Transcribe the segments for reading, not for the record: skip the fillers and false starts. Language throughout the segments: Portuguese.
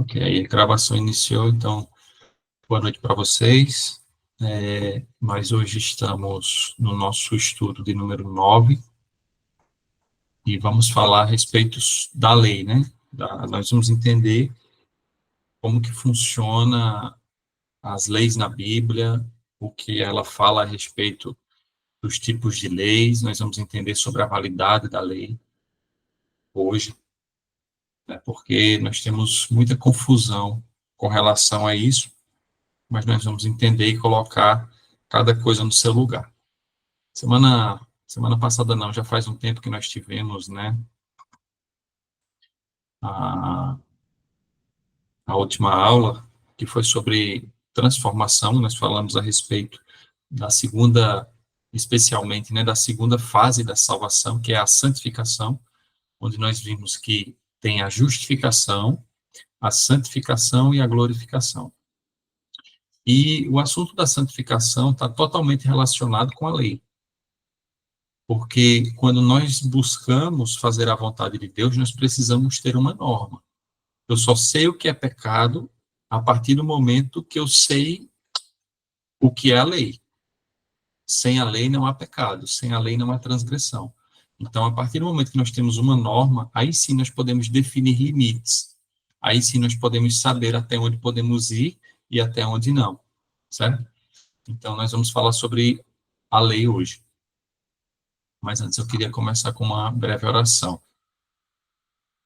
Ok, a gravação iniciou, então, boa noite para vocês. Nós hoje estamos no nosso estudo de número 9 e vamos falar a respeito da lei, né? Nós vamos entender como que funciona as leis na Bíblia, o que ela fala a respeito dos tipos de leis, nós vamos entender sobre a validade da lei hoje, né? Porque nós temos muita confusão com relação a isso, mas nós vamos entender e colocar cada coisa no seu lugar. Semana passada não, já faz um tempo que nós tivemos, né, a, a última aula, que foi sobre transformação, nós falamos a respeito da segunda, especialmente, né, da segunda fase da salvação, que é a santificação, onde nós vimos que tem a justificação, a santificação e a glorificação. E o assunto da santificação está totalmente relacionado com a lei. Porque quando nós buscamos fazer a vontade de Deus, nós precisamos ter uma norma. Eu só sei o que é pecado a partir do momento que eu sei o que é a lei. Sem a lei não há pecado, sem a lei não há transgressão. Então, a partir do momento que nós temos uma norma, aí sim nós podemos definir limites. Aí sim nós podemos saber até onde podemos ir e até onde não, certo? Então, nós vamos falar sobre a lei hoje. Mas antes eu queria começar com uma breve oração.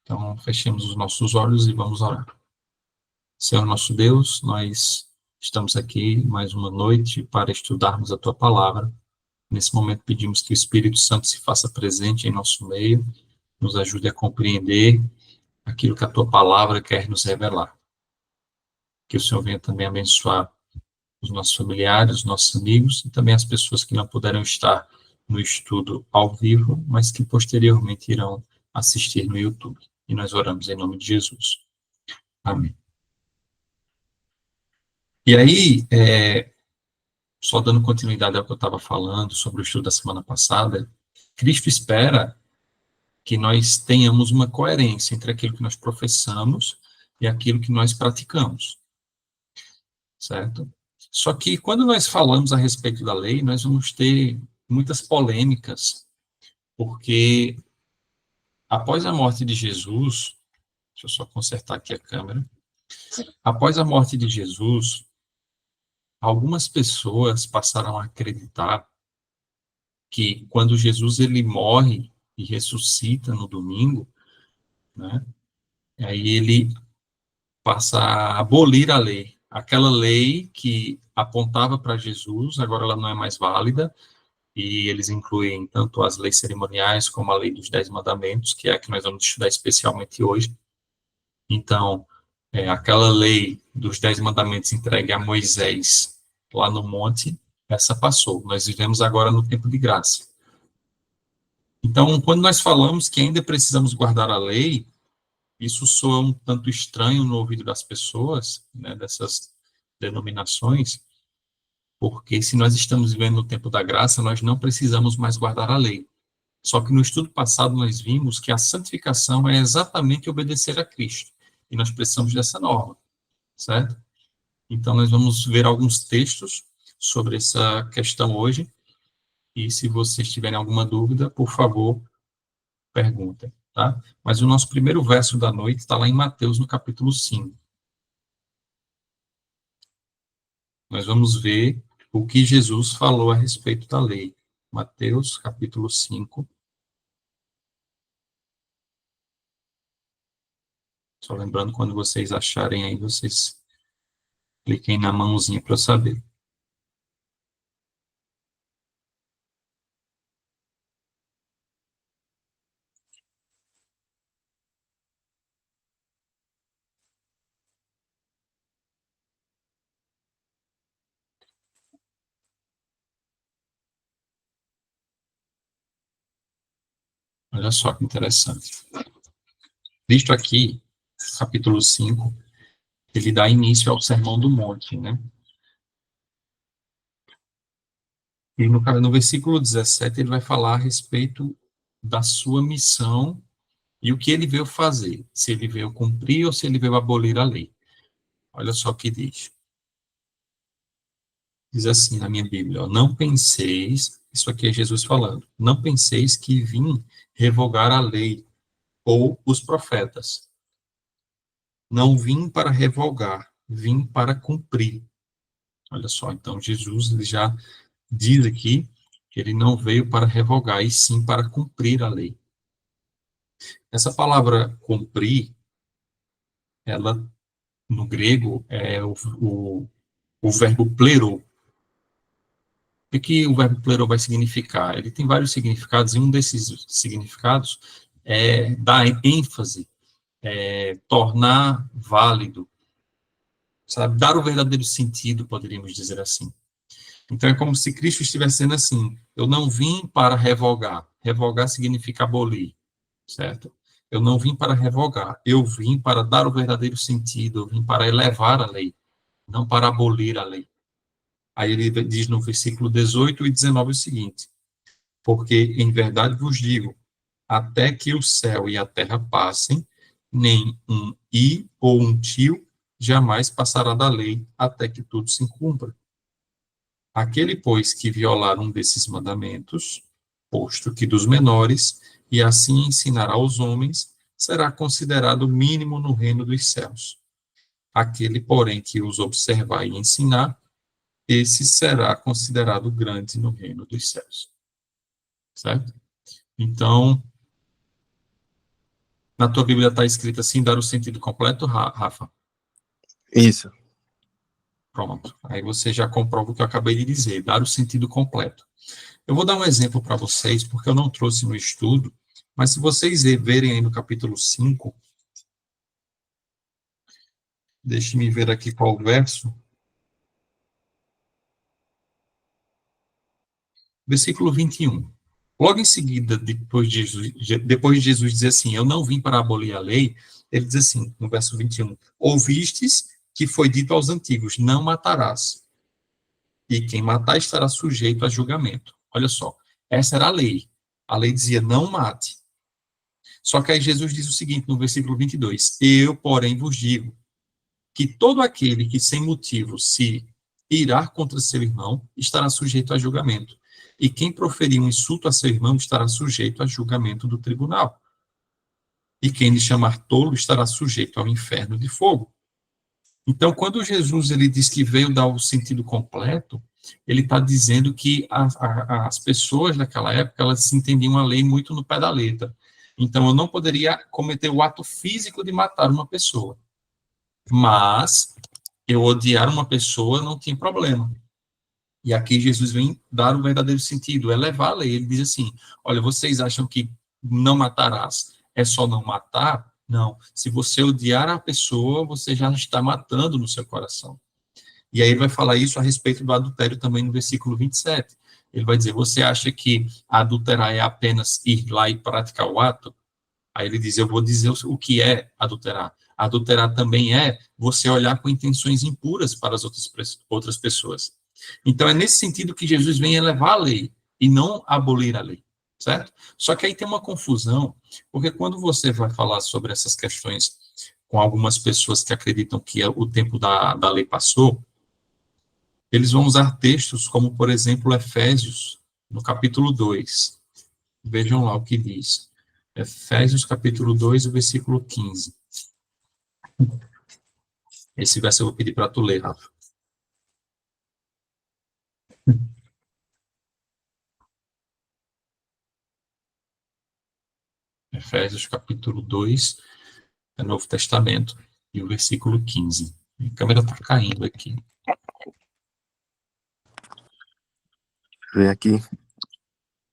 Então, fechemos os nossos olhos e vamos orar. Senhor nosso Deus, nós estamos aqui mais uma noite para estudarmos a Tua palavra. Nesse momento pedimos que o Espírito Santo se faça presente em nosso meio, nos ajude a compreender aquilo que a Tua palavra quer nos revelar. Que o Senhor venha também abençoar os nossos familiares, os nossos amigos e também as pessoas que não puderam estar no estudo ao vivo, mas que posteriormente irão assistir no YouTube. E nós oramos em nome de Jesus. Amém. E aí, só dando continuidade ao que eu estava falando sobre o estudo da semana passada, Cristo espera que nós tenhamos uma coerência entre aquilo que nós professamos e aquilo que nós praticamos, certo? Só que quando nós falamos a respeito da lei, nós vamos ter muitas polêmicas, porque após a morte de Jesus, deixa eu só consertar aqui a câmera, após a morte de Jesus, algumas pessoas passaram a acreditar que quando Jesus ele morre e ressuscita no domingo, né, aí ele passa a abolir a lei. Aquela lei que apontava para Jesus, agora ela não é mais válida, e eles incluem tanto as leis cerimoniais como a lei dos 10 mandamentos, que é a que nós vamos estudar especialmente hoje. Então, aquela lei dos 10 mandamentos entregue a Moisés lá no monte, essa passou. Nós vivemos agora no tempo de graça. Então, quando nós falamos que ainda precisamos guardar a lei, isso soa um tanto estranho no ouvido das pessoas, né, dessas denominações, porque se nós estamos vivendo no tempo da graça, nós não precisamos mais guardar a lei. Só que no estudo passado nós vimos que a santificação é exatamente obedecer a Cristo, e nós precisamos dessa norma, certo? Então nós vamos ver alguns textos sobre essa questão hoje, e se vocês tiverem alguma dúvida, por favor, perguntem, tá? Mas o nosso primeiro verso da noite está lá em Mateus, no capítulo 5. Nós vamos ver o que Jesus falou a respeito da lei. Mateus, capítulo 5. Só lembrando, quando vocês acharem aí, vocês cliquem na mãozinha para eu saber. Olha só que interessante. Cristo aqui, capítulo 5, ele dá início ao Sermão do Monte, né? E no versículo 17, ele vai falar a respeito da sua missão E o que ele veio fazer? Se ele veio cumprir ou se ele veio abolir a lei? Olha só o que diz. Diz assim na minha Bíblia, ó, não penseis, isso aqui é Jesus falando, não penseis que vim revogar a lei ou os profetas. Não vim para revogar, vim para cumprir. Olha só, então Jesus ele já diz aqui que ele não veio para revogar, e sim para cumprir a lei. Essa palavra cumprir, ela no grego é o verbo plero. O que o verbo plero vai significar? Ele tem vários significados, e um desses significados é dar ênfase, tornar válido, sabe? Dar o verdadeiro sentido, poderíamos dizer assim. Então é como se Cristo estivesse dizendo assim: eu não vim para revogar. Revogar significa abolir, certo? Eu não vim para revogar, eu vim para dar o verdadeiro sentido, eu vim para elevar a lei, não para abolir a lei. Aí ele diz no versículo 18 e 19 o seguinte: porque em verdade vos digo, até que o céu e a terra passem, nem um i ou um tio jamais passará da lei, até que tudo se cumpra. Aquele, pois, que violar um desses mandamentos, posto que dos menores, e assim ensinará aos homens, será considerado mínimo no reino dos céus. Aquele, porém, que os observar e ensinar, esse será considerado grande no reino dos céus. Certo? Então, na tua Bíblia está escrito assim, dar o sentido completo, Rafa? Isso. Pronto. Aí você já comprova o que eu acabei de dizer, dar o sentido completo. Eu vou dar um exemplo para vocês, porque eu não trouxe no estudo, mas se vocês verem aí no capítulo 5, deixe-me ver aqui qual o verso. Versículo 21. Logo em seguida, depois de Jesus dizer assim, eu não vim para abolir a lei, ele diz assim, no verso 21, ouvistes que foi dito aos antigos, não matarás, e quem matar estará sujeito a julgamento. Olha só, essa era a lei. A lei dizia, não mate. Só que aí Jesus diz o seguinte, no versículo 22, eu, porém, vos digo, que todo aquele que sem motivo se irar contra seu irmão estará sujeito a julgamento. E quem proferir um insulto a seu irmão estará sujeito a julgamento do tribunal. E quem lhe chamar tolo estará sujeito ao inferno de fogo. Então, quando Jesus ele diz que veio dar o sentido completo, ele está dizendo que as pessoas daquela época elas entendiam a lei muito no pé da letra. Então, eu não poderia cometer o ato físico de matar uma pessoa. Mas eu odiar uma pessoa não tinha problema. E aqui Jesus vem dar o verdadeiro sentido, elevar a lei. Ele diz assim, olha, vocês acham que não matarás é só não matar? Não. Se você odiar a pessoa, você já está matando no seu coração. E aí ele vai falar isso a respeito do adultério também no versículo 27. Ele vai dizer, você acha que adulterar é apenas ir lá e praticar o ato? Aí ele diz, eu vou dizer o que é adulterar. Adulterar também é você olhar com intenções impuras para as outras pessoas. Então, é nesse sentido que Jesus vem elevar a lei e não abolir a lei, certo? Só que aí tem uma confusão, porque quando você vai falar sobre essas questões com algumas pessoas que acreditam que o tempo da lei passou, eles vão usar textos como, por exemplo, Efésios, no capítulo 2. Vejam lá o que diz. Efésios, capítulo 2, o versículo 15. Esse verso eu vou pedir para tu ler, Rafa. Efésios, capítulo 2, é Novo Testamento, e o versículo 15. A câmera está caindo aqui. Vem aqui.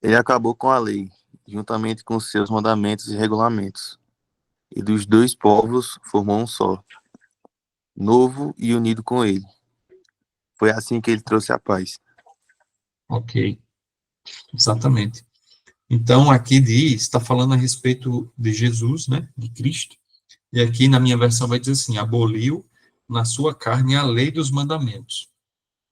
Ele acabou com a lei, juntamente com seus mandamentos e regulamentos, e dos dois povos formou um só, novo e unido com ele. Foi assim que ele trouxe a paz. Ok, exatamente. Então, aqui diz, está falando a respeito de Jesus, né, de Cristo, e aqui na minha versão vai dizer assim, aboliu na sua carne a lei dos mandamentos.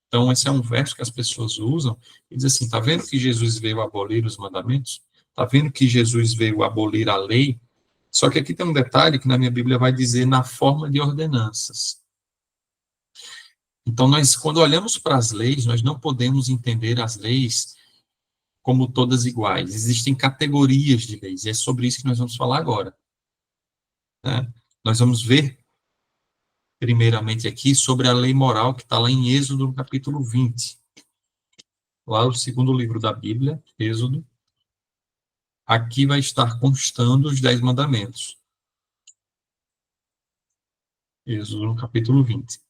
Então, esse é um verso que as pessoas usam, e diz assim, está vendo que Jesus veio abolir os mandamentos? Está vendo que Jesus veio abolir a lei? Só que aqui tem um detalhe que na minha Bíblia vai dizer na forma de ordenanças. Então, nós, quando olhamos para as leis, nós não podemos entender as leis como todas iguais. Existem categorias de leis, e é sobre isso que nós vamos falar agora. Né? Nós vamos ver, primeiramente aqui, sobre a lei moral, que está lá em Êxodo, no capítulo 20. Lá, o segundo livro da Bíblia, Êxodo. Aqui vai estar constando os 10 mandamentos. Êxodo, no capítulo 20.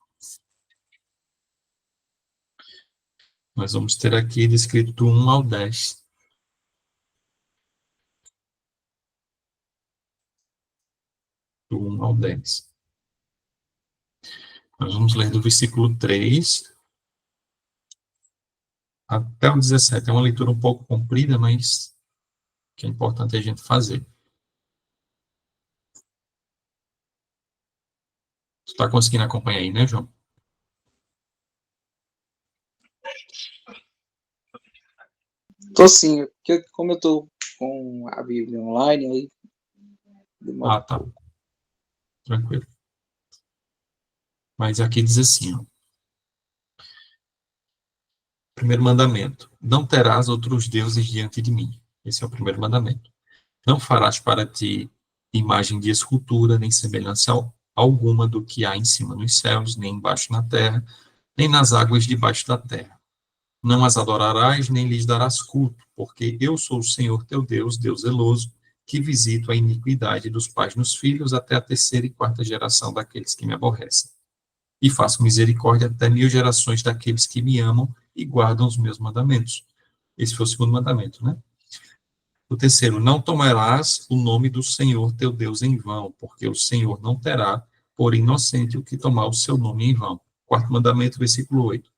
Nós vamos ter aqui descrito do 1 ao 10. Do 1 ao 10. Nós vamos ler do versículo 3 até o 17. É uma leitura um pouco comprida, mas que é importante a gente fazer. Tu está conseguindo acompanhar aí, né, João? Tô sim, porque como eu tô com a Bíblia online, aí demora Ah, tá. Tranquilo. Mas aqui diz assim, ó. Primeiro mandamento. Não terás outros deuses diante de mim. Esse é o primeiro mandamento. Não farás para ti imagem de escultura, nem semelhança alguma do que há em cima nos céus, nem embaixo na terra, nem nas águas debaixo da terra. Não as adorarás, nem lhes darás culto, porque eu sou o Senhor teu Deus, Deus zeloso, que visito a iniquidade dos pais nos filhos até a terceira e quarta geração daqueles que me aborrecem. E faço misericórdia até 1000 gerações daqueles que me amam e guardam os meus mandamentos. Esse foi o segundo mandamento, né? O terceiro, não tomarás o nome do Senhor teu Deus em vão, porque o Senhor não terá por inocente o que tomar o seu nome em vão. Quarto mandamento, versículo 8.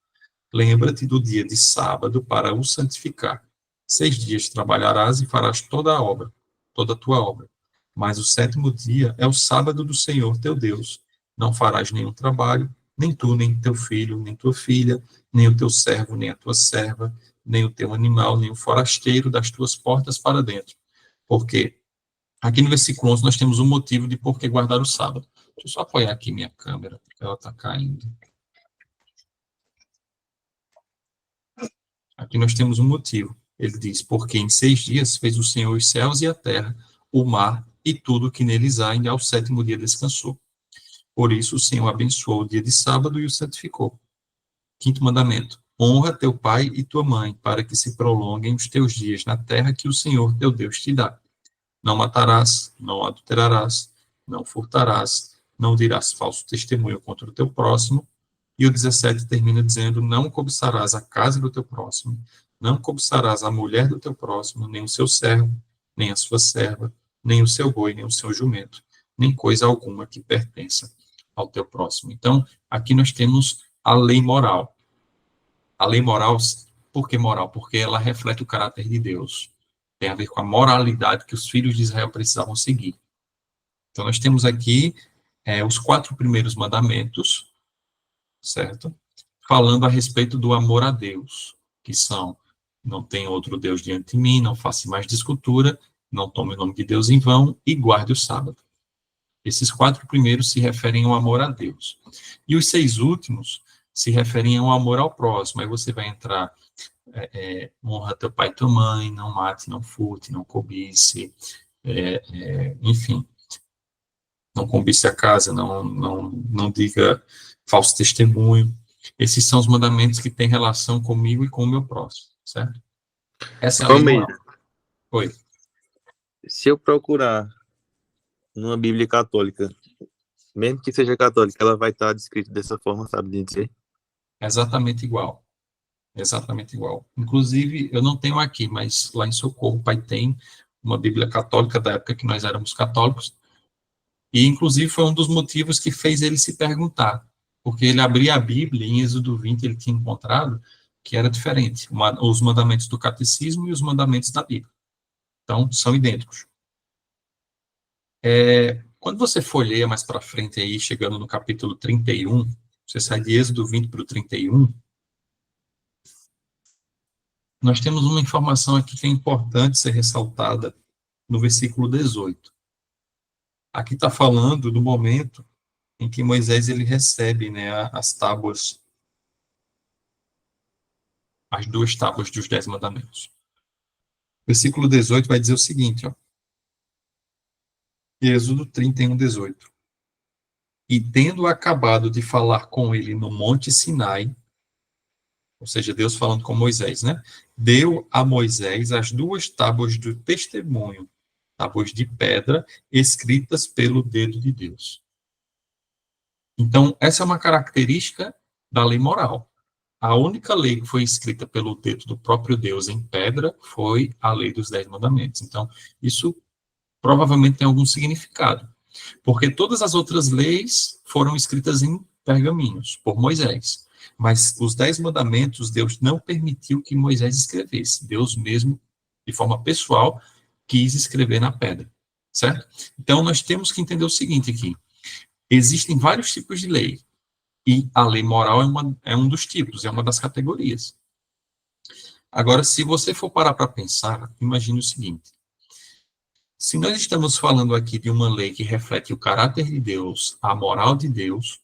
Lembra-te do dia de sábado para o santificar. 6 dias trabalharás e farás toda a obra, toda a tua obra. Mas o sétimo dia é o sábado do Senhor teu Deus. Não farás nenhum trabalho, nem tu, nem teu filho, nem tua filha, nem o teu servo, nem a tua serva, nem o teu animal, nem o forasteiro das tuas portas para dentro. Porque aqui no versículo 11 nós temos um motivo de por que guardar o sábado. Deixa eu só apoiar aqui minha câmera, porque ela está caindo. Aqui nós temos um motivo. Ele diz, porque em 6 dias fez o Senhor os céus e a terra, o mar e tudo que neles há, e ao sétimo dia descansou. Por isso o Senhor abençoou o dia de sábado e o santificou. Quinto mandamento. Honra teu pai e tua mãe, para que se prolonguem os teus dias na terra que o Senhor teu Deus te dá. Não matarás, não adulterarás, não furtarás, não dirás falso testemunho contra o teu próximo. E o 17 termina dizendo, não cobiçarás a casa do teu próximo, não cobiçarás a mulher do teu próximo, nem o seu servo, nem a sua serva, nem o seu boi, nem o seu jumento, nem coisa alguma que pertença ao teu próximo. Então, aqui nós temos a lei moral. A lei moral, por que moral? Porque ela reflete o caráter de Deus. Tem a ver com a moralidade que os filhos de Israel precisavam seguir. Então, nós temos aqui os 4 primeiros mandamentos, certo? Falando a respeito do amor a Deus, que são, não tem outro Deus diante de mim, não faça mais de escultura, não tome o nome de Deus em vão e guarde o sábado. Esses 4 primeiros se referem ao amor a Deus. E os 6 últimos se referem ao amor ao próximo. Aí você vai entrar, honra teu pai e tua mãe, não mate, não furte, não cobice, enfim, não cobice a casa, não diga falso testemunho. Esses são os mandamentos que têm relação comigo e com o meu próximo, certo? Essa é a lei moral. Oi. Se eu procurar numa Bíblia católica, mesmo que seja católica, ela vai estar descrita dessa forma, sabe dizer? Exatamente igual. Exatamente igual. Inclusive, eu não tenho aqui, mas lá em Socorro, o pai tem uma Bíblia católica da época que nós éramos católicos, e inclusive foi um dos motivos que fez ele se perguntar, porque ele abria a Bíblia, em Êxodo 20 ele tinha encontrado que era diferente, os mandamentos do catecismo e os mandamentos da Bíblia. Então, são idênticos. Quando você folheia mais para frente aí, chegando no capítulo 31, você sai de Êxodo 20 para o 31, nós temos uma informação aqui que é importante ser ressaltada no versículo 18. Aqui está falando do momento em que Moisés ele recebe, né, as tábuas, as 2 tábuas dos 10 mandamentos. Versículo 18 vai dizer o seguinte, ó, Êxodo 31, 18. E tendo acabado de falar com ele no Monte Sinai, ou seja, Deus falando com Moisés, né? Deu a Moisés as 2 tábuas do testemunho, tábuas de pedra, escritas pelo dedo de Deus. Então, essa é uma característica da lei moral. A única lei que foi escrita pelo dedo do próprio Deus em pedra foi a lei dos 10 mandamentos. Então, isso provavelmente tem algum significado, porque todas as outras leis foram escritas em pergaminhos por Moisés, mas os 10 mandamentos Deus não permitiu que Moisés escrevesse. Deus mesmo, de forma pessoal, quis escrever na pedra, certo? Então, nós temos que entender o seguinte aqui: existem vários tipos de lei, e a lei moral é um dos tipos, é uma das categorias. Agora, se você for parar para pensar, imagine o seguinte: se nós estamos falando aqui de uma lei que reflete o caráter de Deus, a moral de Deus,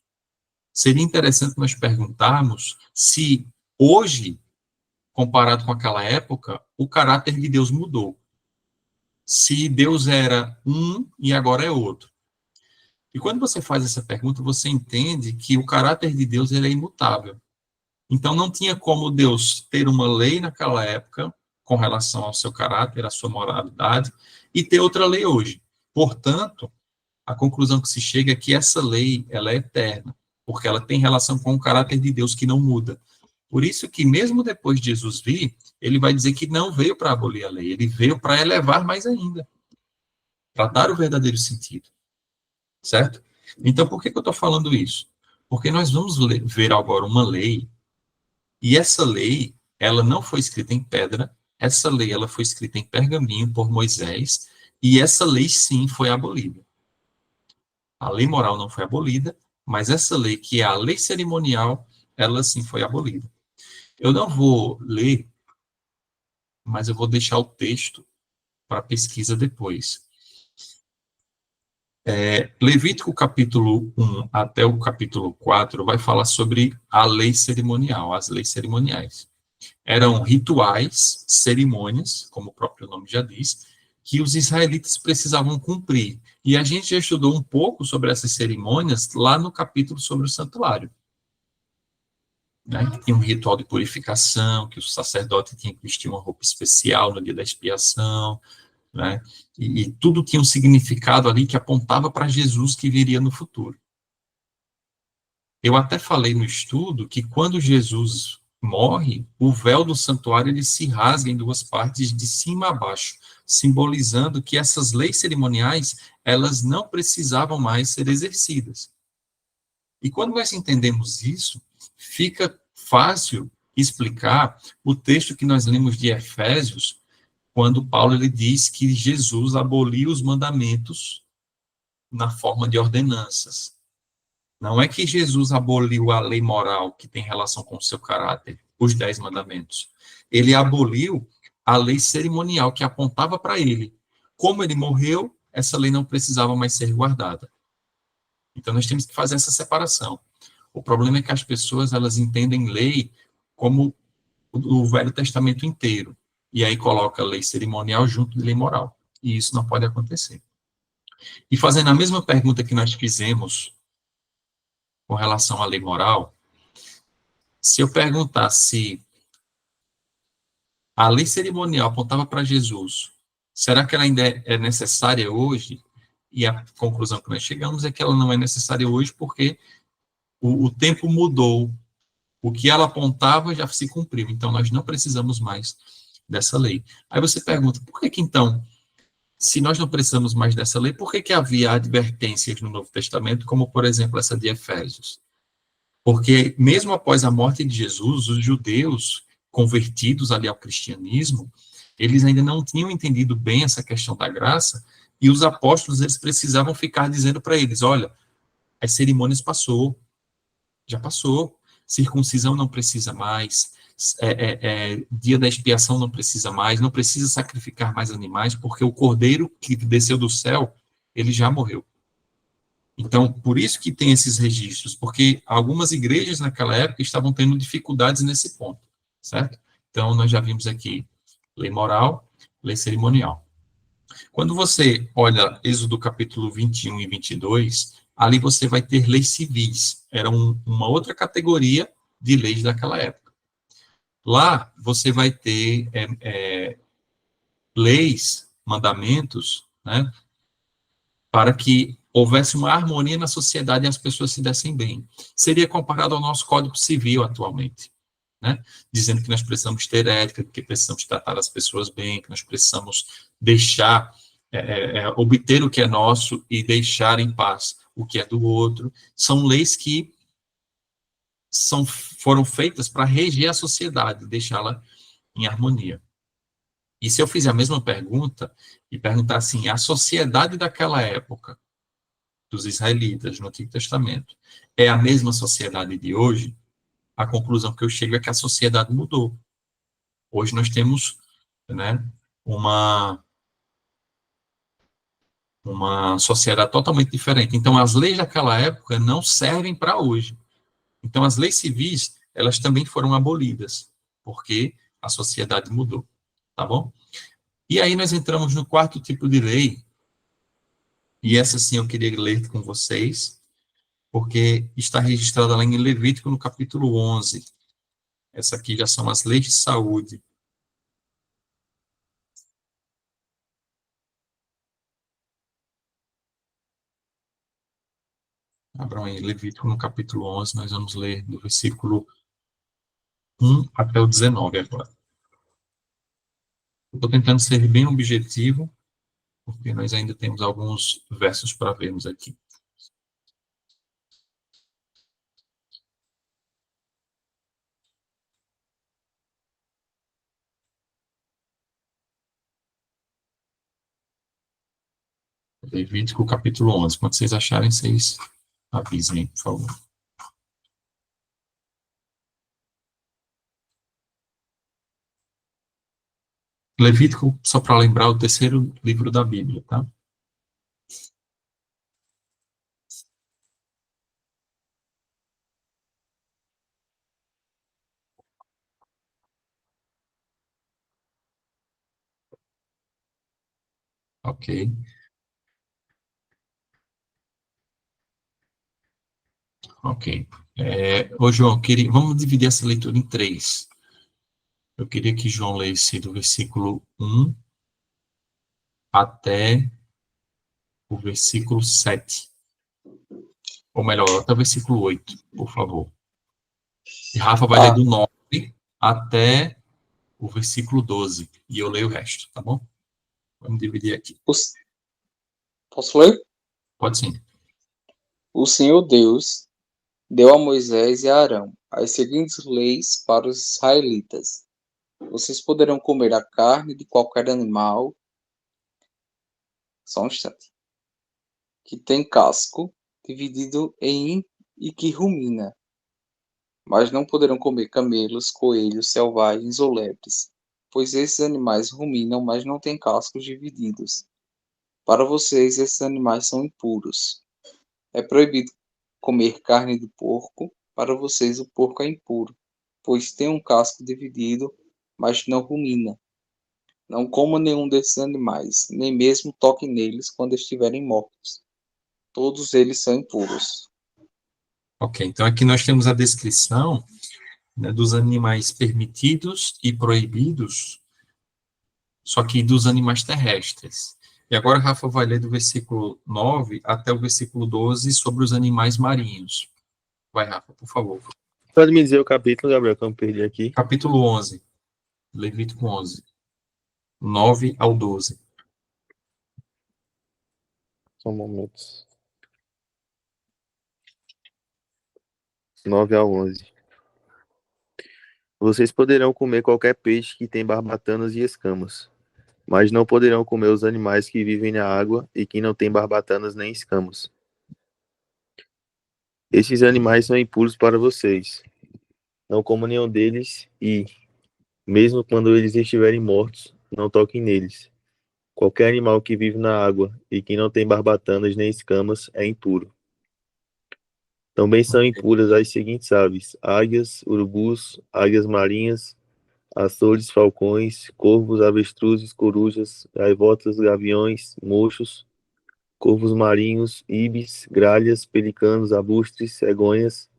seria interessante nós perguntarmos se hoje, comparado com aquela época, o caráter de Deus mudou. Se Deus era um e agora é outro. E quando você faz essa pergunta, você entende que o caráter de Deus ele é imutável. Então, não tinha como Deus ter uma lei naquela época com relação ao seu caráter, à sua moralidade, e ter outra lei hoje. Portanto, a conclusão que se chega é que essa lei ela é eterna, porque ela tem relação com o caráter de Deus que não muda. Por isso que, mesmo depois de Jesus vir, ele vai dizer que não veio para abolir a lei, ele veio para elevar mais ainda, para dar o verdadeiro sentido. Certo? Então, por que eu estou falando isso? Porque nós vamos ver agora uma lei, e essa lei, ela não foi escrita em pedra, essa lei, ela foi escrita em pergaminho por Moisés, e essa lei, sim, foi abolida. A lei moral não foi abolida, mas essa lei, que é a lei cerimonial, ela, sim, foi abolida. Eu não vou ler, mas eu vou deixar o texto para pesquisa depois. Levítico capítulo 1 até o capítulo 4 vai falar sobre a lei cerimonial, as leis cerimoniais. Eram rituais, cerimônias, como o próprio nome já diz, que os israelitas precisavam cumprir. E a gente já estudou um pouco sobre essas cerimônias lá no capítulo sobre o santuário. Né? Que tinha um ritual de purificação, que o sacerdote tinha que vestir uma roupa especial no dia da expiação, né? E tudo tinha um significado ali que apontava para Jesus que viria no futuro. Eu até falei no estudo que quando Jesus morre, o véu do santuário ele se rasga em 2 partes, de cima a baixo, simbolizando que essas leis cerimoniais elas não precisavam mais ser exercidas. E quando nós entendemos isso, fica fácil explicar o texto que nós lemos de Efésios, quando Paulo ele diz que Jesus aboliu os mandamentos na forma de ordenanças. Não é que Jesus aboliu a lei moral que tem relação com o seu caráter, os 10 mandamentos. Ele aboliu a lei cerimonial que apontava para ele. Como ele morreu, essa lei não precisava mais ser guardada. Então nós temos que fazer essa separação. O problema é que as pessoas elas entendem lei como o Velho Testamento inteiro. E aí coloca a lei cerimonial junto de lei moral. E isso não pode acontecer. E fazendo a mesma pergunta que nós fizemos com relação à lei moral, se eu perguntar se a lei cerimonial apontava para Jesus, será que ela ainda é necessária hoje? E a conclusão que nós chegamos é que ela não é necessária hoje porque o tempo mudou. O que ela apontava já se cumpriu. Então, nós não precisamos mais dessa lei. Aí você pergunta, por que então, se nós não precisamos mais dessa lei, por que havia advertências no Novo Testamento, como, por exemplo, essa de Efésios? Porque, mesmo após a morte de Jesus, os judeus convertidos ali ao cristianismo, eles ainda não tinham entendido bem essa questão da graça, e os apóstolos, eles precisavam ficar dizendo para eles, olha, as cerimônias já passou, circuncisão não precisa mais, dia da expiação não precisa mais, não precisa sacrificar mais animais, porque o cordeiro que desceu do céu, ele já morreu. Então, por isso que tem esses registros, porque algumas igrejas naquela época estavam tendo dificuldades nesse ponto, certo? Então, nós já vimos aqui lei moral, lei cerimonial. Quando você olha Êxodo capítulo 21 e 22, ali você vai ter leis civis, era uma outra categoria de leis daquela época. Lá você vai ter leis, mandamentos, né, para que houvesse uma harmonia na sociedade e as pessoas se dessem bem. Seria comparado ao nosso Código Civil atualmente, né? Dizendo que nós precisamos ter ética, que precisamos tratar as pessoas bem, que nós precisamos deixar, obter o que é nosso e deixar em paz o que é do outro. São leis que foram feitas para reger a sociedade, deixá-la em harmonia. E se eu fizer a mesma pergunta e perguntar assim, a sociedade daquela época, dos israelitas no Antigo Testamento, é a mesma sociedade de hoje? A conclusão que eu chego é que a sociedade mudou. Hoje nós temos, né, uma sociedade totalmente diferente. Então, as leis daquela época não servem para hoje. Então, as leis civis, elas também foram abolidas, porque a sociedade mudou, tá bom? E aí nós entramos no quarto tipo de lei, e essa sim eu queria ler com vocês, porque está registrada lá em Levítico, no capítulo 11. Essa aqui já são as leis de saúde. Abram aí, Levítico, no capítulo 11, nós vamos ler do versículo 1 até o 19 agora. Estou tentando ser bem objetivo, porque nós ainda temos alguns versos para vermos aqui. Levítico, capítulo 11. Quando vocês acharem, vocês avisem, por favor. Levítico, só para lembrar, o terceiro livro da Bíblia, tá? Ok. Ok. Ô, João, vamos dividir essa leitura em três. Eu queria que João lesse do versículo 1 até o versículo 7. Ou melhor, até o versículo 8, por favor. E Rafa vai ler do 9 até o versículo 12. E eu leio o resto, tá bom? Vamos dividir aqui. Posso ler? Pode sim. O Senhor Deus deu a Moisés e a Arão as seguintes leis para os israelitas. Vocês poderão comer a carne de qualquer animal, só um instante, que tem casco dividido em e que rumina, mas não poderão comer camelos, coelhos selvagens ou lepres, pois esses animais ruminam, mas não têm cascos divididos. Para vocês, esses animais são impuros. É proibido comer carne de porco, para vocês o porco é impuro, pois tem um casco dividido, mas não rumina. Não comam nenhum desses animais, nem mesmo toquem neles quando estiverem mortos. Todos eles são impuros. Ok, então aqui nós temos a descrição, né, dos animais permitidos e proibidos, só que dos animais terrestres. E agora Rafa vai ler do versículo 9 até o versículo 12 sobre os animais marinhos. Vai, Rafa, por favor. Pode me dizer o capítulo, Gabriel, que eu me perdi aqui? Capítulo 11, Levítico 11, 9 ao 12. Só um momento. 9 a 11. Vocês poderão comer qualquer peixe que tem barbatanas e escamas, mas não poderão comer os animais que vivem na água e que não têm barbatanas nem escamas. Esses animais são impuros para vocês. Não comam nenhum deles e, mesmo quando eles estiverem mortos, não toquem neles. Qualquer animal que vive na água e que não tem barbatanas nem escamas é impuro. Também são impuras as seguintes aves: águias, urubus, águias marinhas, açores, falcões, corvos, avestruzes, corujas, gaivotas, gaviões, mochos, corvos marinhos, ibis, gralhas, pelicanos, abustres, cegonhas,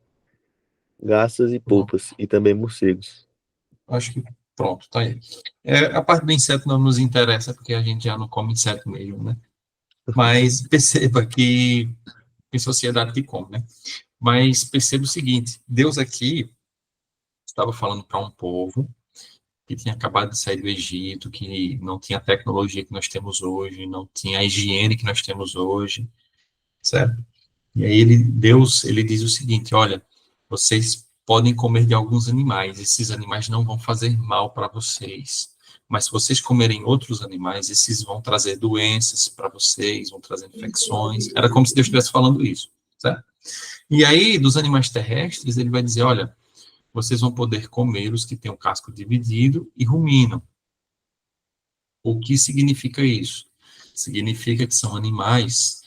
garças e Bom, polpas, e também morcegos. acho que pronto, tá aí. A parte do inseto não nos interessa, porque a gente já não come inseto mesmo, né? Mas perceba que em sociedade que come, né? Mas perceba o seguinte, Deus aqui estava falando para um povo que tinha acabado de sair do Egito, que não tinha a tecnologia que nós temos hoje, não tinha a higiene que nós temos hoje, certo? E aí Deus, ele diz o seguinte, olha, vocês podem comer de alguns animais, esses animais não vão fazer mal para vocês, mas se vocês comerem outros animais, esses vão trazer doenças para vocês, vão trazer infecções. Era como se Deus estivesse falando isso, certo? E aí, dos animais terrestres, ele vai dizer, olha, vocês vão poder comer os que têm o casco dividido e ruminam. O que significa isso? Significa que são animais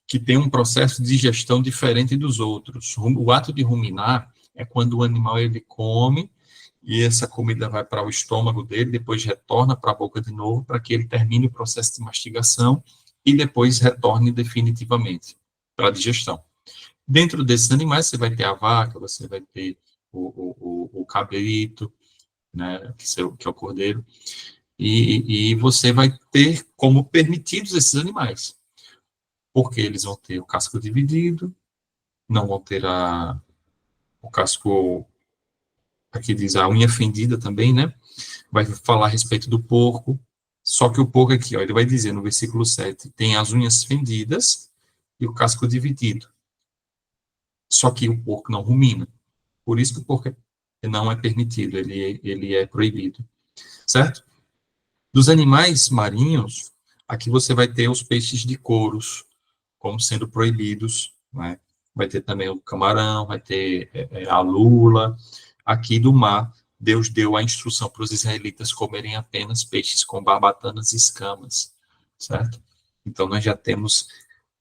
que têm um processo de digestão diferente dos outros. O ato de ruminar é quando o animal ele come e essa comida vai para o estômago dele, depois retorna para a boca de novo, para que ele termine o processo de mastigação e depois retorne definitivamente para a digestão. Dentro desses animais, você vai ter a vaca, você vai ter o cabrito, né, que é o cordeiro, e você vai ter como permitidos esses animais, porque eles vão ter o casco dividido, não vão ter o casco, aqui diz a unha fendida também, né, vai falar a respeito do porco, só que o porco aqui, ó, ele vai dizer no versículo 7, tem as unhas fendidas e o casco dividido, só que o porco não rumina, por isso que o porco não é permitido, ele é proibido, certo? Dos animais marinhos, aqui você vai ter os peixes de couros, como sendo proibidos, né? Vai ter também o camarão, vai ter a lula. Aqui do mar, Deus deu a instrução para os israelitas comerem apenas peixes com barbatanas e escamas, certo? Então, nós já temos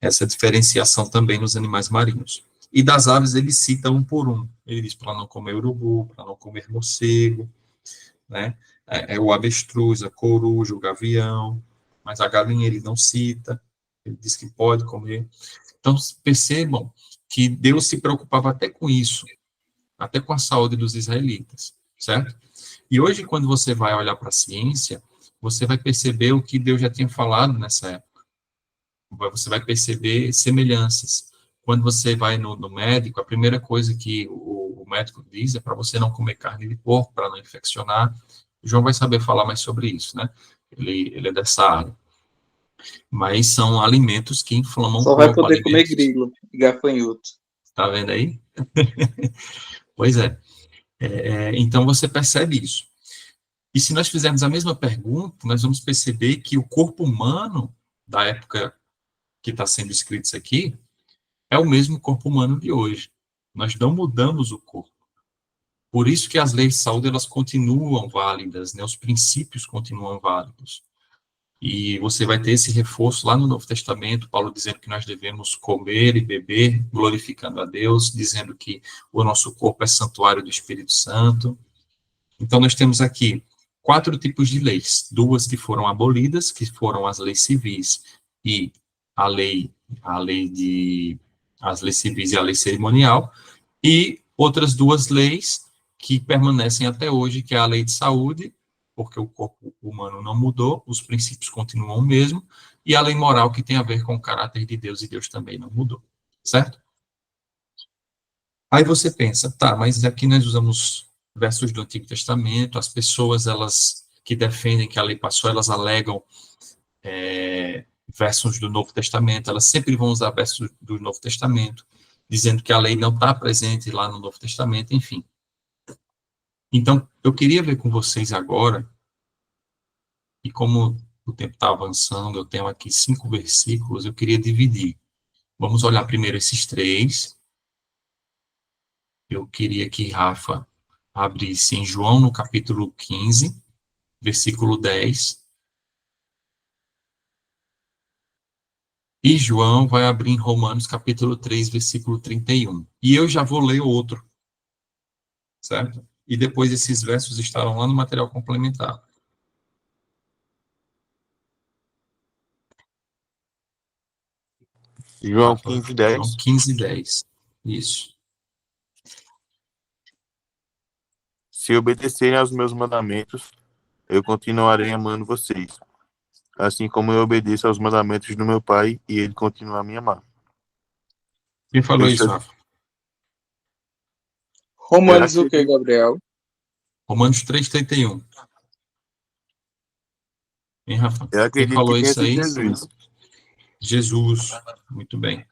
essa diferenciação também nos animais marinhos. E das aves, ele cita um por um. Ele diz para não comer urubu, para não comer morcego, né? O avestruz, a coruja, o gavião, mas a galinha ele não cita, ele diz que pode comer. Então, percebam que Deus se preocupava até com isso, até com a saúde dos israelitas, certo? E hoje, quando você vai olhar para a ciência, você vai perceber o que Deus já tinha falado nessa época. Você vai perceber semelhanças. Quando você vai no médico, a primeira coisa que o médico diz é para você não comer carne de porco, para não infeccionar. O João vai saber falar mais sobre isso, né? Ele é dessa área. Mas são alimentos que inflamam o Só vai corpo, poder comer alimentos. grilo e gafanhoto. Tá vendo aí? Pois é. Então você percebe isso. E se nós fizermos a mesma pergunta, nós vamos perceber que o corpo humano da época que está sendo escrito isso aqui é o mesmo corpo humano de hoje. Nós não mudamos o corpo. Por isso que as leis de saúde elas continuam válidas, né? Os princípios continuam válidos. E você vai ter esse reforço lá no Novo Testamento, Paulo dizendo que nós devemos comer e beber, glorificando a Deus, dizendo que o nosso corpo é santuário do Espírito Santo. Então, nós temos aqui 4 tipos de leis, 2 que foram abolidas, que foram as leis civis e a lei, as leis civis e a lei cerimonial, e outras 2 leis que permanecem até hoje, que é a lei de saúde, porque o corpo humano não mudou, os princípios continuam o mesmo, e a lei moral, que tem a ver com o caráter de Deus, e Deus também não mudou, certo? Aí você pensa, tá, mas aqui nós usamos versos do Antigo Testamento, as pessoas, elas que defendem que a lei passou, elas alegam versos do Novo Testamento, elas sempre vão usar versos do Novo Testamento, dizendo que a lei não está presente lá no Novo Testamento, enfim. Então, eu queria ver com vocês agora, e como o tempo está avançando, eu tenho aqui 5 versículos, eu queria dividir. Vamos olhar primeiro esses 3. Eu queria que Rafa abrisse em João, no capítulo 15, versículo 10. E João vai abrir em Romanos capítulo 3, versículo 31. E eu já vou ler outro, certo? E depois esses versos estarão lá no material complementar. João Rafa, 15, João 10. 15, 10. Isso. Se obedecerem aos meus mandamentos, eu continuarei amando vocês, assim como eu obedeço aos mandamentos do meu Pai e ele continua a me amar. Quem falou Este isso, é, Rafa? é Romanos o que, aquele, Gabriel? Romanos 3, 31. Hein, Rafa? é Quem aquele que falou isso pensa em aí? Jesus. Jesus. Muito bem.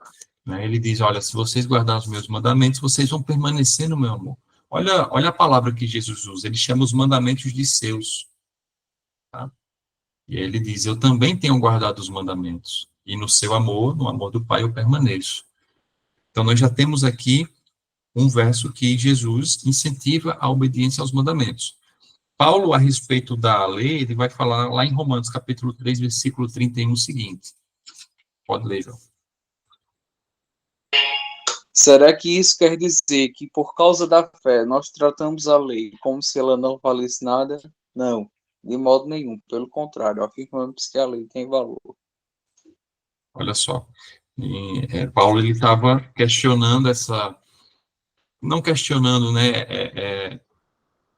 Né? Ele diz, olha, se vocês guardarem os meus mandamentos, vocês vão permanecer no meu amor. Olha a palavra que Jesus usa. Ele chama os mandamentos de seus. Tá? E ele diz, eu também tenho guardado os mandamentos. E no seu amor, no amor do Pai, eu permaneço. Então, nós já temos aqui um verso que Jesus incentiva a obediência aos mandamentos. Paulo, a respeito da lei, ele vai falar lá em Romanos, capítulo 3, versículo 31, o seguinte. Pode ler, João. Será que isso quer dizer que, por causa da fé, nós tratamos a lei como se ela não valesse nada? Não, de modo nenhum. Pelo contrário, afirmamos que a lei tem valor. Olha só. Paulo, ele estava questionando essa... Não questionando, né?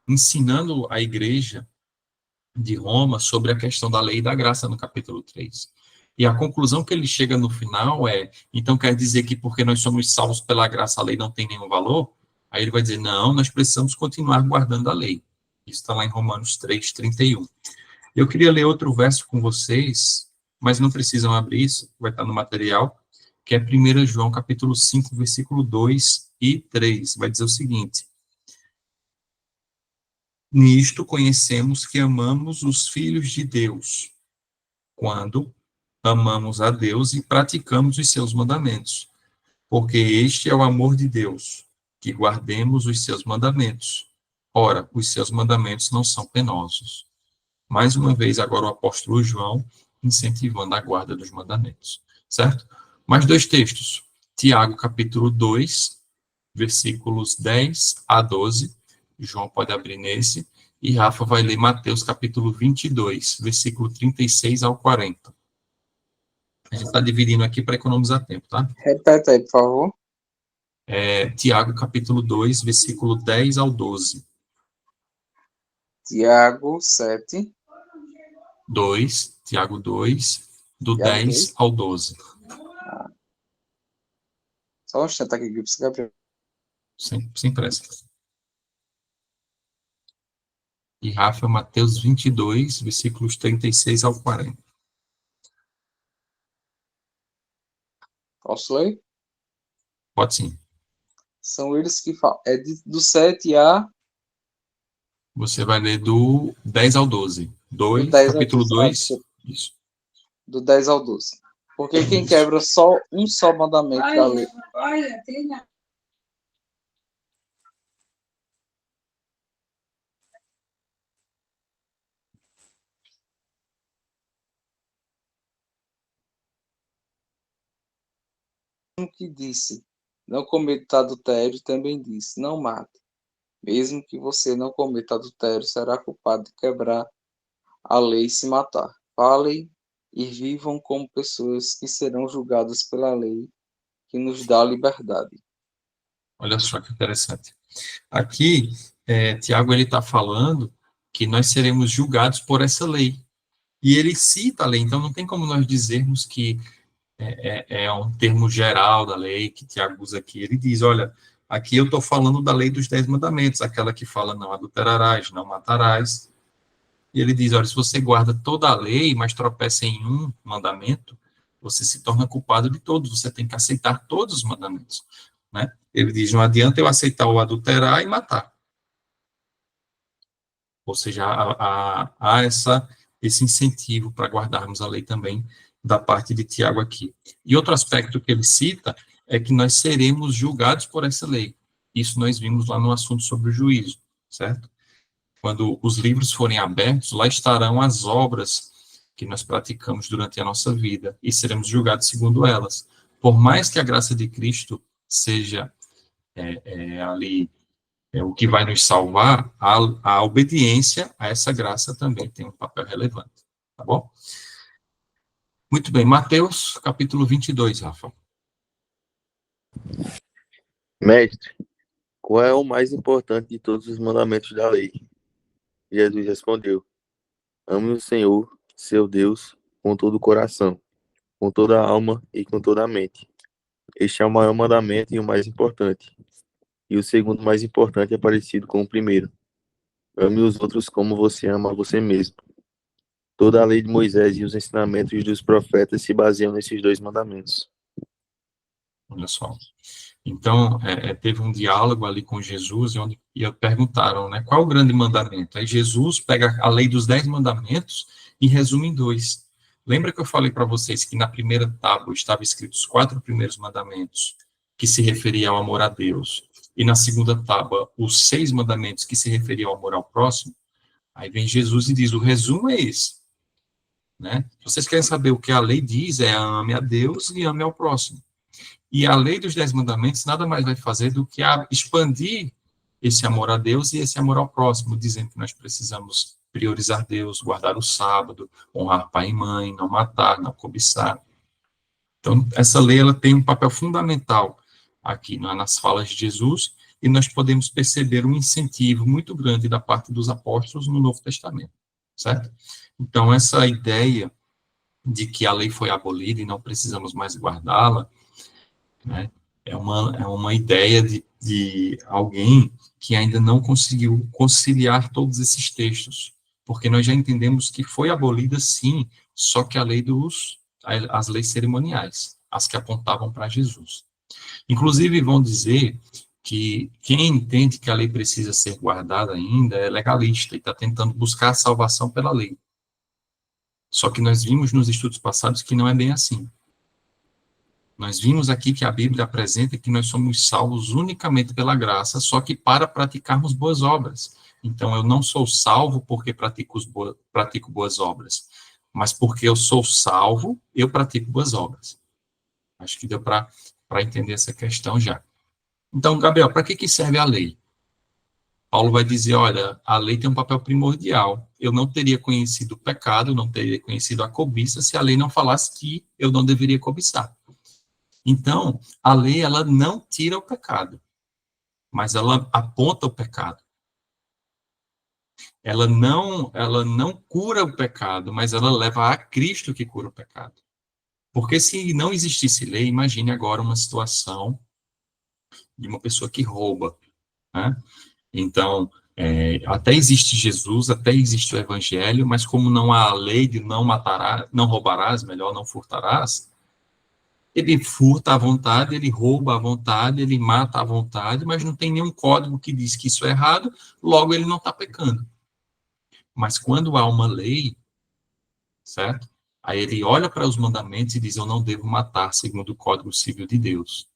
Ensinando a igreja de Roma sobre a questão da lei e da graça no capítulo 3. E a conclusão que ele chega no final é, então quer dizer que porque nós somos salvos pela graça, a lei não tem nenhum valor? Aí ele vai dizer, não, nós precisamos continuar guardando a lei. Isso está lá em Romanos 3, 31. Eu queria ler outro verso com vocês, mas não precisam abrir isso, vai estar no material, que é 1 João capítulo 5, versículo 2 e 3. Vai dizer o seguinte, nisto conhecemos que amamos os filhos de Deus, quando amamos a Deus e praticamos os seus mandamentos, porque este é o amor de Deus, que guardemos os seus mandamentos. Ora, os seus mandamentos não são penosos. Mais uma vez, agora o apóstolo João incentivando a guarda dos mandamentos, certo? Mais dois textos. Tiago, capítulo 2, versículos 10 a 12. João pode abrir nesse. E Rafa vai ler Mateus, capítulo 22, versículo 36 ao 40. A gente está dividindo aqui para economizar tempo, tá? Repete aí, por favor. Tiago, capítulo 2, versículo 10 ao 12. Tiago 7. 2, Tiago 2, do Tiago 10 2. ao 12. Só um instante aqui, Gabriel. Sem pressa. E Rafa, Mateus 22, versículos 36 ao 40. Posso ler? Pode sim. São eles que falam. Do 7 a... Você vai ler do 10 ao 12. Do 2, 10 ao capítulo 12. 2. Isso. Do 10 ao 12. Porque quem quebra só um só mandamento da lei. Que disse, não cometa adultério, também disse, não mate. Mesmo que você não cometa adultério, será culpado de quebrar a lei e se matar. Falem e vivam como pessoas que serão julgadas pela lei que nos dá liberdade. Olha só que interessante. Aqui, Tiago, ele está falando que nós seremos julgados por essa lei. E ele cita a lei, então não tem como nós dizermos que é um termo geral da lei que Tiago usa aqui. Ele diz, olha, aqui eu estou falando da lei dos 10 mandamentos, aquela que fala não adulterarás, não matarás. E ele diz, olha, se você guarda toda a lei, mas tropeça em um mandamento, você se torna culpado de todos, você tem que aceitar todos os mandamentos, né? Ele diz, não adianta eu aceitar o adulterar e matar. Ou seja, há esse incentivo para guardarmos a lei também da parte de Tiago aqui. E outro aspecto que ele cita é que nós seremos julgados por essa lei. Isso nós vimos lá no assunto sobre o juízo, certo? Quando os livros forem abertos, lá estarão as obras que nós praticamos durante a nossa vida e seremos julgados segundo elas. Por mais que a graça de Cristo seja ali o que vai nos salvar, a obediência a essa graça também tem um papel relevante, tá bom? Muito bem, Mateus, capítulo 22, Rafa. Mestre, qual é o mais importante de todos os mandamentos da lei? Jesus respondeu: ame o Senhor, seu Deus, com todo o coração, com toda a alma e com toda a mente. Este é o maior mandamento e o mais importante. E o segundo mais importante é parecido com o primeiro. Ame os outros como você ama a você mesmo. Toda a lei de Moisés e os ensinamentos dos profetas se baseiam nesses dois mandamentos. Olha só. Então, teve um diálogo ali com Jesus, onde perguntaram, né, qual o grande mandamento? Aí Jesus pega a lei dos 10 mandamentos e resume em dois. Lembra que eu falei para vocês que na primeira tábua estavam escritos os 4 primeiros mandamentos, que se referiam ao amor a Deus, e na segunda tábua, os 6 mandamentos que se referiam ao amor ao próximo? Aí vem Jesus e diz, o resumo é esse, né? Se vocês querem saber o que a lei diz, ame a Deus e ame ao próximo. E a lei dos 10 mandamentos nada mais vai fazer do que expandir esse amor a Deus e esse amor ao próximo, dizendo que nós precisamos priorizar Deus, guardar o sábado, honrar pai e mãe, não matar, não cobiçar. Então, essa lei ela tem um papel fundamental aqui nas falas de Jesus, e nós podemos perceber um incentivo muito grande da parte dos apóstolos no Novo Testamento, certo? Então, essa ideia de que a lei foi abolida e não precisamos mais guardá-la, né, é uma ideia de alguém que ainda não conseguiu conciliar todos esses textos, porque nós já entendemos que foi abolida, sim, só que as leis cerimoniais, as que apontavam para Jesus. Inclusive, vão dizer que quem entende que a lei precisa ser guardada ainda é legalista e está tentando buscar a salvação pela lei. Só que nós vimos nos estudos passados que não é bem assim. Nós vimos aqui que a Bíblia apresenta que nós somos salvos unicamente pela graça, só que para praticarmos boas obras. Então, eu não sou salvo porque pratico boas obras, mas porque eu sou salvo, eu pratico boas obras. Acho que deu para entender essa questão já. Então, Gabriel, para que serve a lei? Paulo vai dizer, olha, a lei tem um papel primordial. Eu não teria conhecido o pecado, não teria conhecido a cobiça, se a lei não falasse que eu não deveria cobiçar. Então, a lei, ela não tira o pecado, mas ela aponta o pecado. Ela não cura o pecado, mas ela leva a Cristo que cura o pecado. Porque se não existisse lei, imagine agora uma situação de uma pessoa que rouba, né? Então, até existe Jesus, até existe o Evangelho, mas como não há a lei de não matarás, não roubarás, melhor, não furtarás, ele furta à vontade, ele rouba à vontade, ele mata à vontade, mas não tem nenhum código que diz que isso é errado, logo ele não está pecando. Mas quando há uma lei, certo? Aí ele olha para os mandamentos e diz, eu não devo matar segundo o Código Civil de Deus.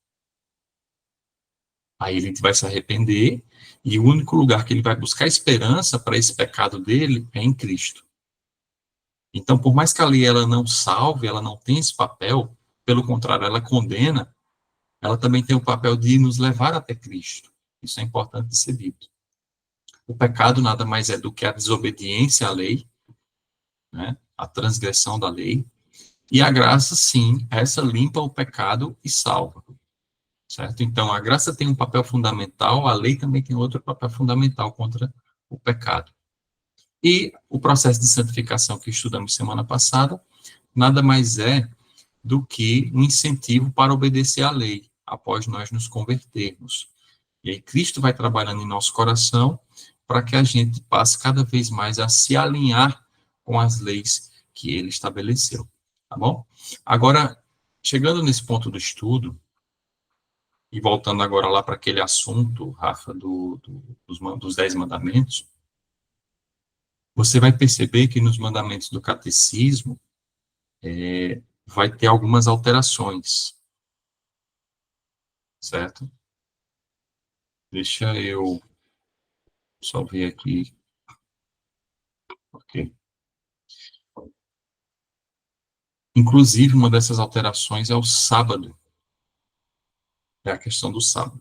Aí ele vai se arrepender, e o único lugar que ele vai buscar esperança para esse pecado dele é em Cristo. Então, por mais que a lei ela não salve, ela não tem esse papel, pelo contrário, ela condena, ela também tem o papel de nos levar até Cristo. Isso é importante de ser dito. O pecado nada mais é do que a desobediência à lei, né, a transgressão da lei, e a graça, sim, essa limpa o pecado e salva. Certo? Então, a graça tem um papel fundamental, a lei também tem outro papel fundamental contra o pecado. E o processo de santificação que estudamos semana passada, nada mais é do que um incentivo para obedecer à lei, após nós nos convertermos. E aí Cristo vai trabalhando em nosso coração para que a gente passe cada vez mais a se alinhar com as leis que ele estabeleceu. Tá bom? Agora, chegando nesse ponto do estudo, e voltando agora lá para aquele assunto, Rafa, dos 10 mandamentos, você vai perceber que nos mandamentos do catecismo vai ter algumas alterações, certo? Deixa eu só ver aqui. Ok. Inclusive, uma dessas alterações é o sábado, é a questão do sábado.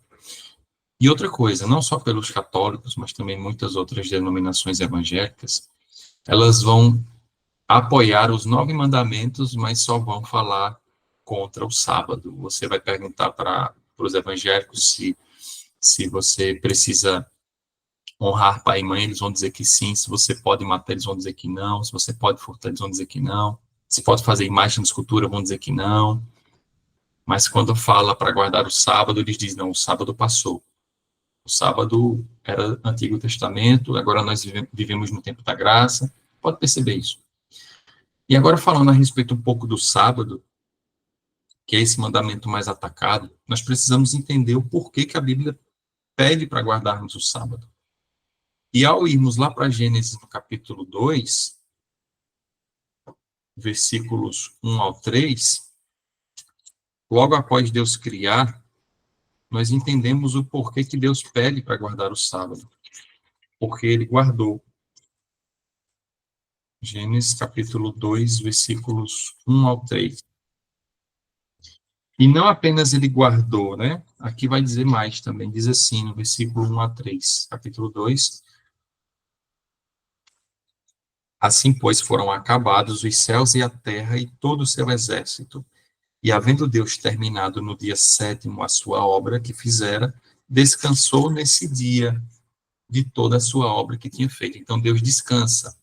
E outra coisa, não só pelos católicos, mas também muitas outras denominações evangélicas, elas vão apoiar os 9 mandamentos, mas só vão falar contra o sábado. Você vai perguntar para os evangélicos se você precisa honrar pai e mãe, eles vão dizer que sim. Se você pode matar, eles vão dizer que não. Se você pode furtar, eles vão dizer que não. Se pode fazer imagem de escultura, vão dizer que não. Mas quando fala para guardar o sábado, eles dizem, não, o sábado passou. O sábado era Antigo Testamento, agora nós vivemos no tempo da graça. Pode perceber isso. E agora falando a respeito um pouco do sábado, que é esse mandamento mais atacado, nós precisamos entender o porquê que a Bíblia pede para guardarmos o sábado. E ao irmos lá para Gênesis, no capítulo 2, versículos 1 ao 3, logo após Deus criar, nós entendemos o porquê que Deus pede para guardar o sábado. Porque ele guardou. Gênesis capítulo 2, versículos 1 ao 3. E não apenas ele guardou, né? Aqui vai dizer mais também. Diz assim, no versículo 1 a 3, capítulo 2. Assim, pois, foram acabados os céus e a terra e todo o seu exército. E havendo Deus terminado no dia 7º a sua obra que fizera, descansou nesse dia de toda a sua obra que tinha feito. Então, Deus descansa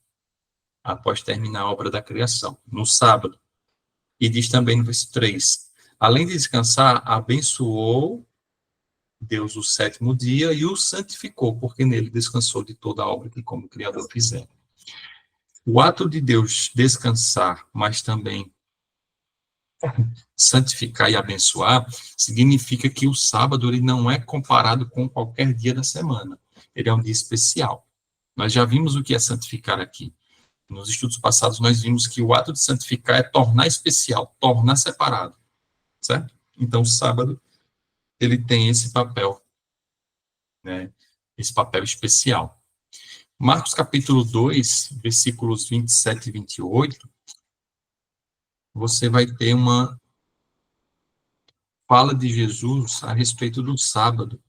após terminar a obra da criação, no sábado. E diz também no verso 3, além de descansar, abençoou Deus o 7º dia e o santificou, porque nele descansou de toda a obra que como Criador fizera. O ato de Deus descansar, mas também santificar e abençoar, significa que o sábado ele não é comparado com qualquer dia da semana. Ele é um dia especial. Nós já vimos o que é santificar aqui. Nos estudos passados, nós vimos que o ato de santificar é tornar especial, tornar separado, certo? Então, o sábado, ele tem esse papel, né? Esse papel especial. Marcos capítulo 2, versículos 27 e 28, você vai ter uma fala de Jesus a respeito do sábado,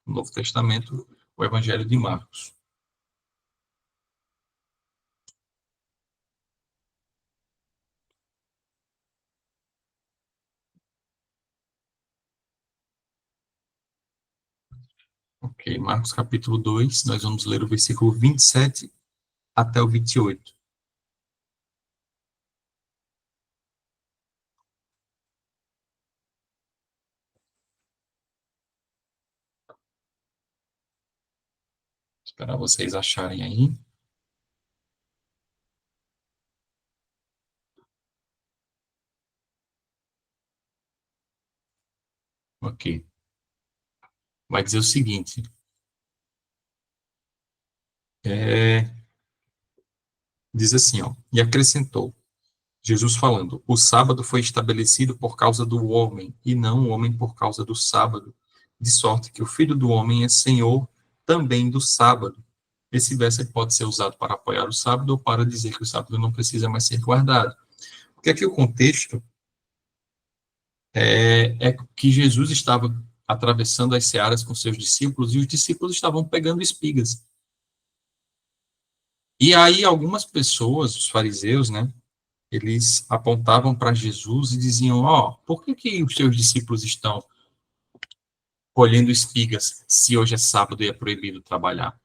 no Novo Testamento, o Evangelho de Marcos. Ok, Marcos capítulo 2, nós vamos ler o versículo 27 até o 28. Esperar vocês acharem aí. Ok. Vai dizer o seguinte. Diz assim, ó. E acrescentou, Jesus falando, o sábado foi estabelecido por causa do homem, e não o homem por causa do sábado, de sorte que o Filho do Homem é Senhor também do sábado. Esse verso pode ser usado para apoiar o sábado ou para dizer que o sábado não precisa mais ser guardado. Porque aqui o contexto é que Jesus estava atravessando as searas com seus discípulos e os discípulos estavam pegando espigas. E aí algumas pessoas, os fariseus, né, eles apontavam para Jesus e diziam, por que os seus discípulos estão colhendo espigas se hoje é sábado e é proibido trabalhar?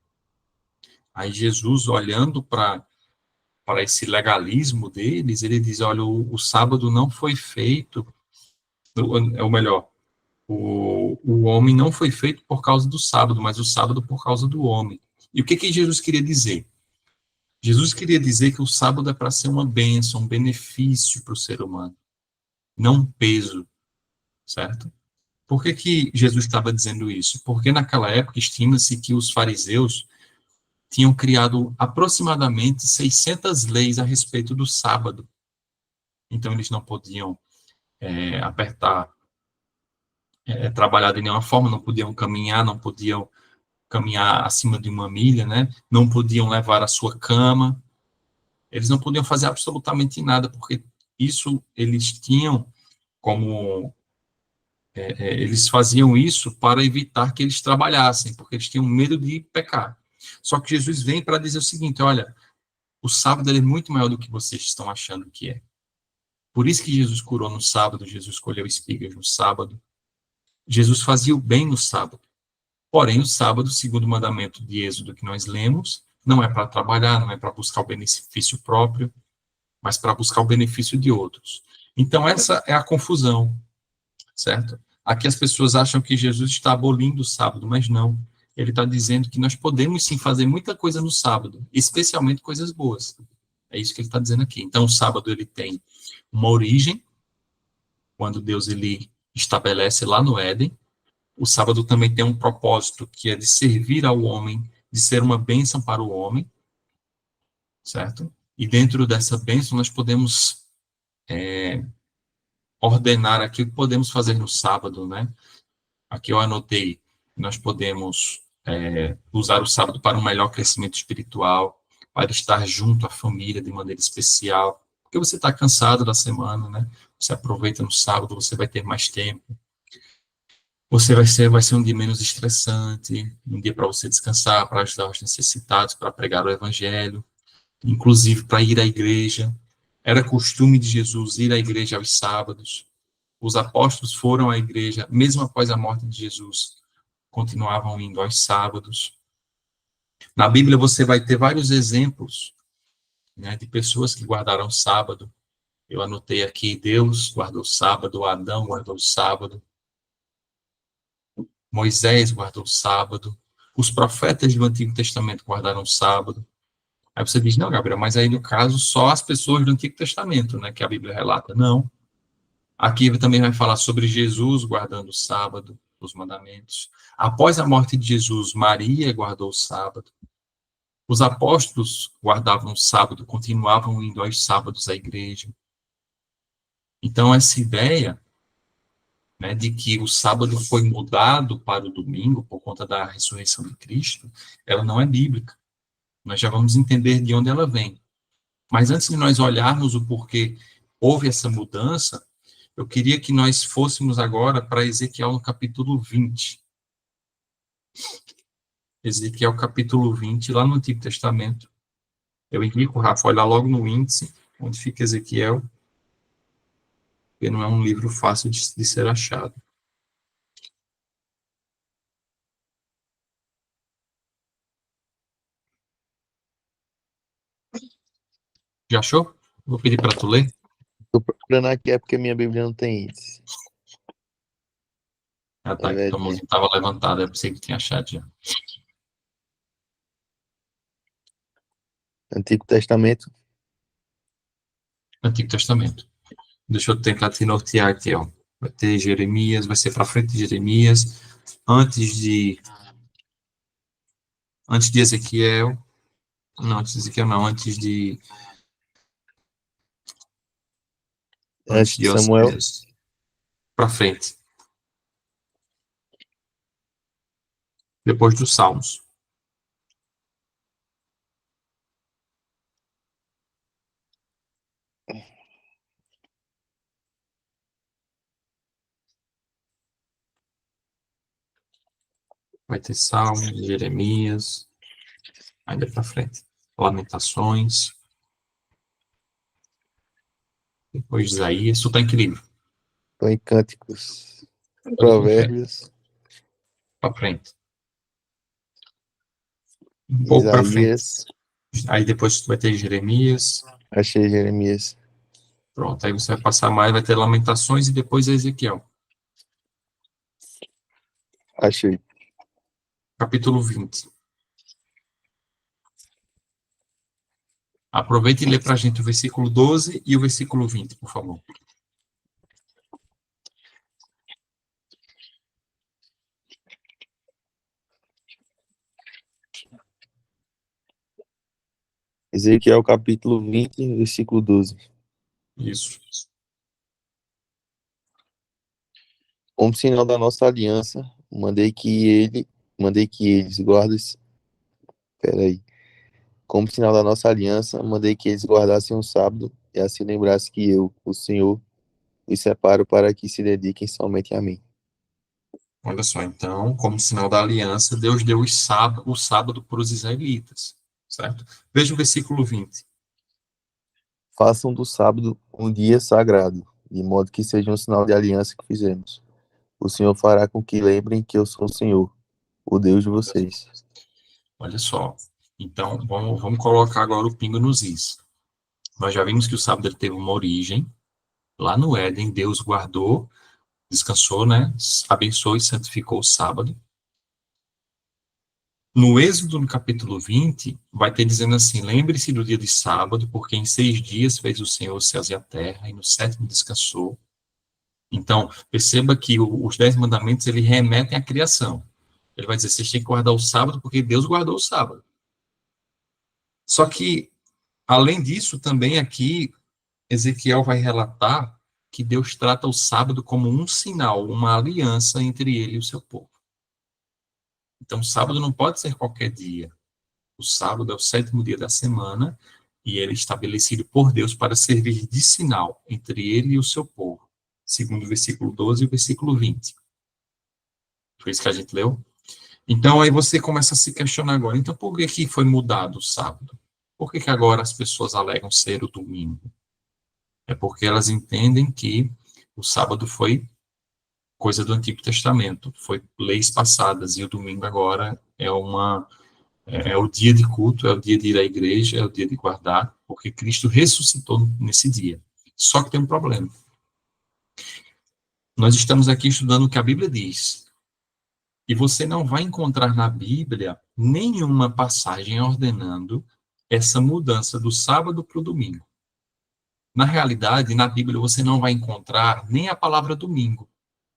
Aí Jesus, olhando para esse legalismo deles, ele diz, olha, o sábado não foi feito, ou melhor, o homem não foi feito por causa do sábado, mas o sábado por causa do homem. E o que Jesus queria dizer? Jesus queria dizer que o sábado é para ser uma bênção, um benefício para o ser humano, não um peso, certo? Por que Jesus estava dizendo isso? Porque naquela época estima-se que os fariseus tinham criado aproximadamente 600 leis a respeito do sábado. Então, eles não podiam trabalhar de nenhuma forma, não podiam caminhar acima de 1 milha, né? Não podiam levar a sua cama, eles não podiam fazer absolutamente nada, porque isso eles tinham como eles faziam isso para evitar que eles trabalhassem, porque eles tinham medo de pecar. Só que Jesus vem para dizer o seguinte: olha, o sábado ele é muito maior do que vocês estão achando que é. Por isso que Jesus curou no sábado, Jesus colheu espigas no sábado. Jesus fazia o bem no sábado. Porém, o sábado, segundo o mandamento de Êxodo que nós lemos, não é para trabalhar, não é para buscar o benefício próprio, mas para buscar o benefício de outros. Então, essa é a confusão, certo? Aqui as pessoas acham que Jesus está abolindo o sábado, mas não. Ele está dizendo que nós podemos sim fazer muita coisa no sábado, especialmente coisas boas. É isso que ele está dizendo aqui. Então, o sábado ele tem uma origem, quando Deus ele estabelece lá no Éden. O sábado também tem um propósito, que é de servir ao homem, de ser uma bênção para o homem, certo? E dentro dessa bênção nós podemos ordenar aqui o que podemos fazer no sábado, né? Aqui eu anotei, nós podemos usar o sábado para um melhor crescimento espiritual, para estar junto à família de maneira especial, porque você está cansado da semana, né? Você aproveita no sábado, você vai ter mais tempo. Você vai ser um dia menos estressante, um dia para você descansar, para ajudar os necessitados, para pregar o evangelho, inclusive para ir à igreja. Era costume de Jesus ir à igreja aos sábados. Os apóstolos foram à igreja, mesmo após a morte de Jesus, continuavam indo aos sábados. Na Bíblia você vai ter vários exemplos, né, de pessoas que guardaram o sábado. Eu anotei aqui: Deus guardou o sábado, Adão guardou o sábado, Moisés guardou o sábado, os profetas do Antigo Testamento guardaram o sábado. Aí você diz: não, Gabriel, mas aí no caso só as pessoas do Antigo Testamento, né, que a Bíblia relata. Não. Aqui também vai falar sobre Jesus guardando o sábado, os mandamentos. Após a morte de Jesus, Maria guardou o sábado. Os apóstolos guardavam o sábado, continuavam indo aos sábados à igreja. Então, essa ideia, né, de que o sábado foi mudado para o domingo por conta da ressurreição de Cristo, ela não é bíblica. Nós já vamos entender de onde ela vem. Mas antes de nós olharmos o porquê houve essa mudança, eu queria que nós fôssemos agora para Ezequiel no capítulo 20. Ezequiel capítulo 20, lá no Antigo Testamento. Eu indico, Rafa, olhar logo no índice, onde fica Ezequiel, porque não é um livro fácil de ser achado. Já achou? Vou pedir para tu ler. Tô procurando aqui, é porque minha Bíblia não tem índice. Ah, tá, É que tua verdade. mãozinha estava levantada, eu pensei que tinha achado já. Antigo Testamento. Antigo Testamento. Deixa eu tentar te nortear aqui, ó. Vai ter Jeremias, vai ser para frente de Jeremias, antes de Ezequiel, não, antes de Ezequiel não, antes Antes de de Samuel. Osés, para frente, depois dos Salmos. Vai ter Salmos, Jeremias, ainda para frente. Lamentações, depois Isaías, isso tá incrível. Tô em Cânticos. Pode ir em frente, Provérbios. para frente. Um pouco para frente. Isaías. Aí depois vai ter Jeremias, Achei Jeremias. pronto, aí você vai passar mais, vai ter Lamentações e depois Ezequiel. Achei. Capítulo 20. Aproveita e lê para a gente o versículo 12 e o versículo 20, por favor. Ezequiel capítulo 20, versículo 12. Isso. Como sinal da nossa aliança, mandei que eles guardem. Peraí. Como sinal da nossa aliança, mandei que eles guardassem o sábado e assim lembrar-se que eu, o Senhor, os separo para que se dediquem somente a mim. Olha só, então, como sinal da aliança, Deus deu o sábado para os israelitas, certo? Veja o versículo 20. Façam do sábado um dia sagrado, de modo que seja um sinal de aliança que fizemos. O Senhor fará com que lembrem que eu sou o Senhor, o Deus de vocês. Olha só. Então, vamos colocar agora o pingo nos is. Nós já vimos que o sábado ele teve uma origem. Lá no Éden, Deus guardou, descansou, né? Abençoou e santificou o sábado. No Êxodo, no capítulo 20, vai ter dizendo assim: lembre-se do dia de sábado, porque em 6 dias fez o Senhor os céus e a terra, e no 7º descansou. Então, perceba que os 10 mandamentos, ele remetem à criação. Ele vai dizer, vocês têm que guardar o sábado, porque Deus guardou o sábado. Só que, além disso, também aqui, Ezequiel vai relatar que Deus trata o sábado como um sinal, uma aliança entre ele e o seu povo. Então, o sábado não pode ser qualquer dia. O sábado é o 7º dia da semana, e ele é estabelecido por Deus para servir de sinal entre ele e o seu povo, segundo o versículo 12 e o versículo 20. Foi isso que a gente leu? Então, aí você começa a se questionar agora, então por que foi mudado o sábado? Por que agora as pessoas alegam ser o domingo? É porque elas entendem que o sábado foi coisa do Antigo Testamento, foi leis passadas, e o domingo agora é o dia de culto, é o dia de ir à igreja, é o dia de guardar, porque Cristo ressuscitou nesse dia. Só que tem um problema. Nós estamos aqui estudando o que a Bíblia diz, e você não vai encontrar na Bíblia nenhuma passagem ordenando essa mudança do sábado para o domingo. Na realidade, na Bíblia você não vai encontrar nem a palavra domingo.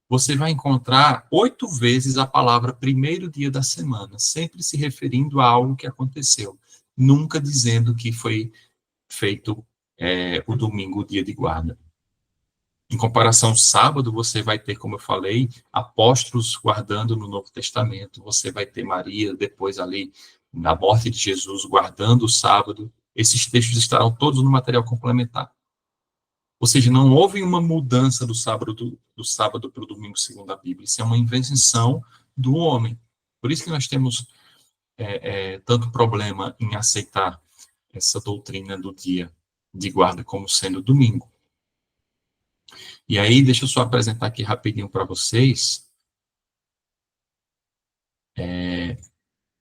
Você vai encontrar 8 vezes a palavra primeiro dia da semana, sempre se referindo a algo que aconteceu, nunca dizendo que foi feito o domingo, o dia de guarda. Em comparação ao sábado, você vai ter, como eu falei, apóstolos guardando no Novo Testamento, você vai ter Maria, depois ali, na morte de Jesus, guardando o sábado. Esses textos estarão todos no material complementar. Ou seja, não houve uma mudança do sábado para o domingo, segundo a Bíblia. Isso é uma invenção do homem. Por isso que nós temos tanto problema em aceitar essa doutrina do dia de guarda como sendo domingo. E aí, deixa eu só apresentar aqui rapidinho para vocês.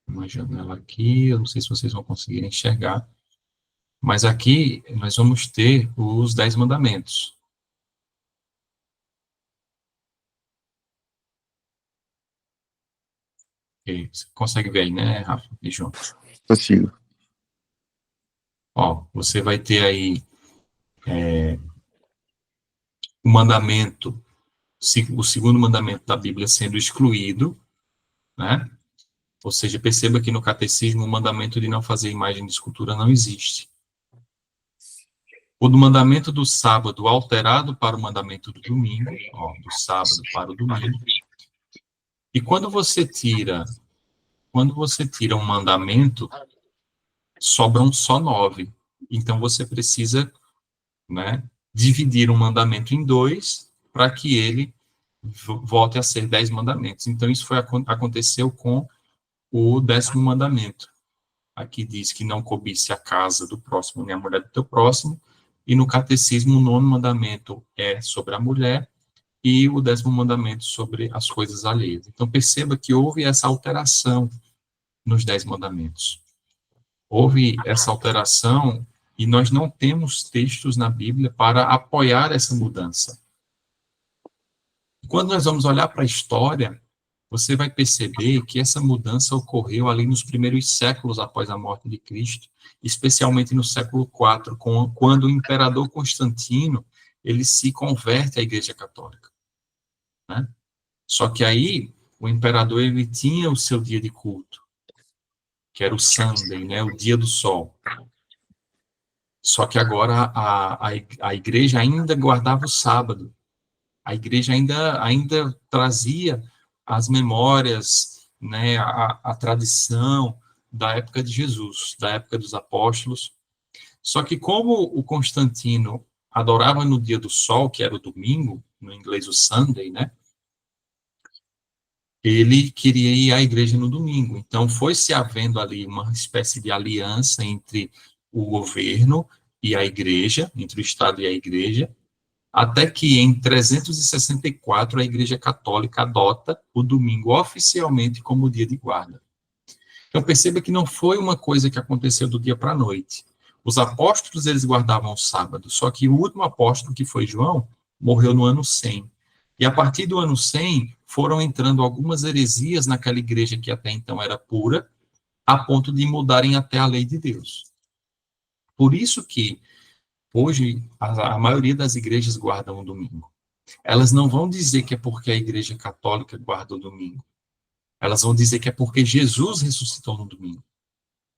Uma janela aqui, eu não sei se vocês vão conseguir enxergar. Mas aqui nós vamos ter os 10 mandamentos. Okay. Você consegue ver aí, né, Rafa e João? Consigo. Ó, você vai ter aí o mandamento, o segundo mandamento da Bíblia sendo excluído, né? Ou seja, perceba que no catecismo o mandamento de não fazer imagem de escultura não existe. O do mandamento do sábado alterado para o mandamento do domingo, ó, do sábado para o domingo. E quando você tira um mandamento, sobram só 9. Então você precisa, né, dividir um mandamento em 2 para que ele volte a ser 10 mandamentos. Então isso aconteceu com o 10º mandamento. Aqui diz que não cobice a casa do próximo nem a mulher do teu próximo. E no catecismo o 9º mandamento é sobre a mulher e o 10º mandamento sobre as coisas alheias. Então perceba que houve essa alteração nos 10 mandamentos. Houve essa alteração e nós não temos textos na Bíblia para apoiar essa mudança. Quando nós vamos olhar para a história, você vai perceber que essa mudança ocorreu ali nos primeiros séculos após a morte de Cristo, especialmente no século IV, quando o imperador Constantino ele se converte à Igreja Católica, né? Só que aí o imperador ele tinha o seu dia de culto, que era o Sunday, né, o dia do sol. Só que agora a igreja ainda guardava o sábado. A igreja ainda trazia as memórias, né, a tradição da época de Jesus, da época dos apóstolos. Só que como o Constantino adorava no dia do sol, que era o domingo, no inglês o Sunday, né? Ele queria ir à igreja no domingo. Então, foi se havendo ali uma espécie de aliança entre o governo e a igreja, entre o Estado e a igreja, até que em 364 a Igreja Católica adota o domingo oficialmente como dia de guarda. Então, perceba que não foi uma coisa que aconteceu do dia para a noite. Os apóstolos, eles guardavam o sábado, só que o último apóstolo, que foi João, morreu no ano 100. E a partir do ano 100, foram entrando algumas heresias naquela igreja que até então era pura, a ponto de mudarem até a lei de Deus. Por isso que, hoje, a maioria das igrejas guardam o domingo. Elas não vão dizer que é porque a igreja católica guarda o domingo. Elas vão dizer que é porque Jesus ressuscitou no domingo.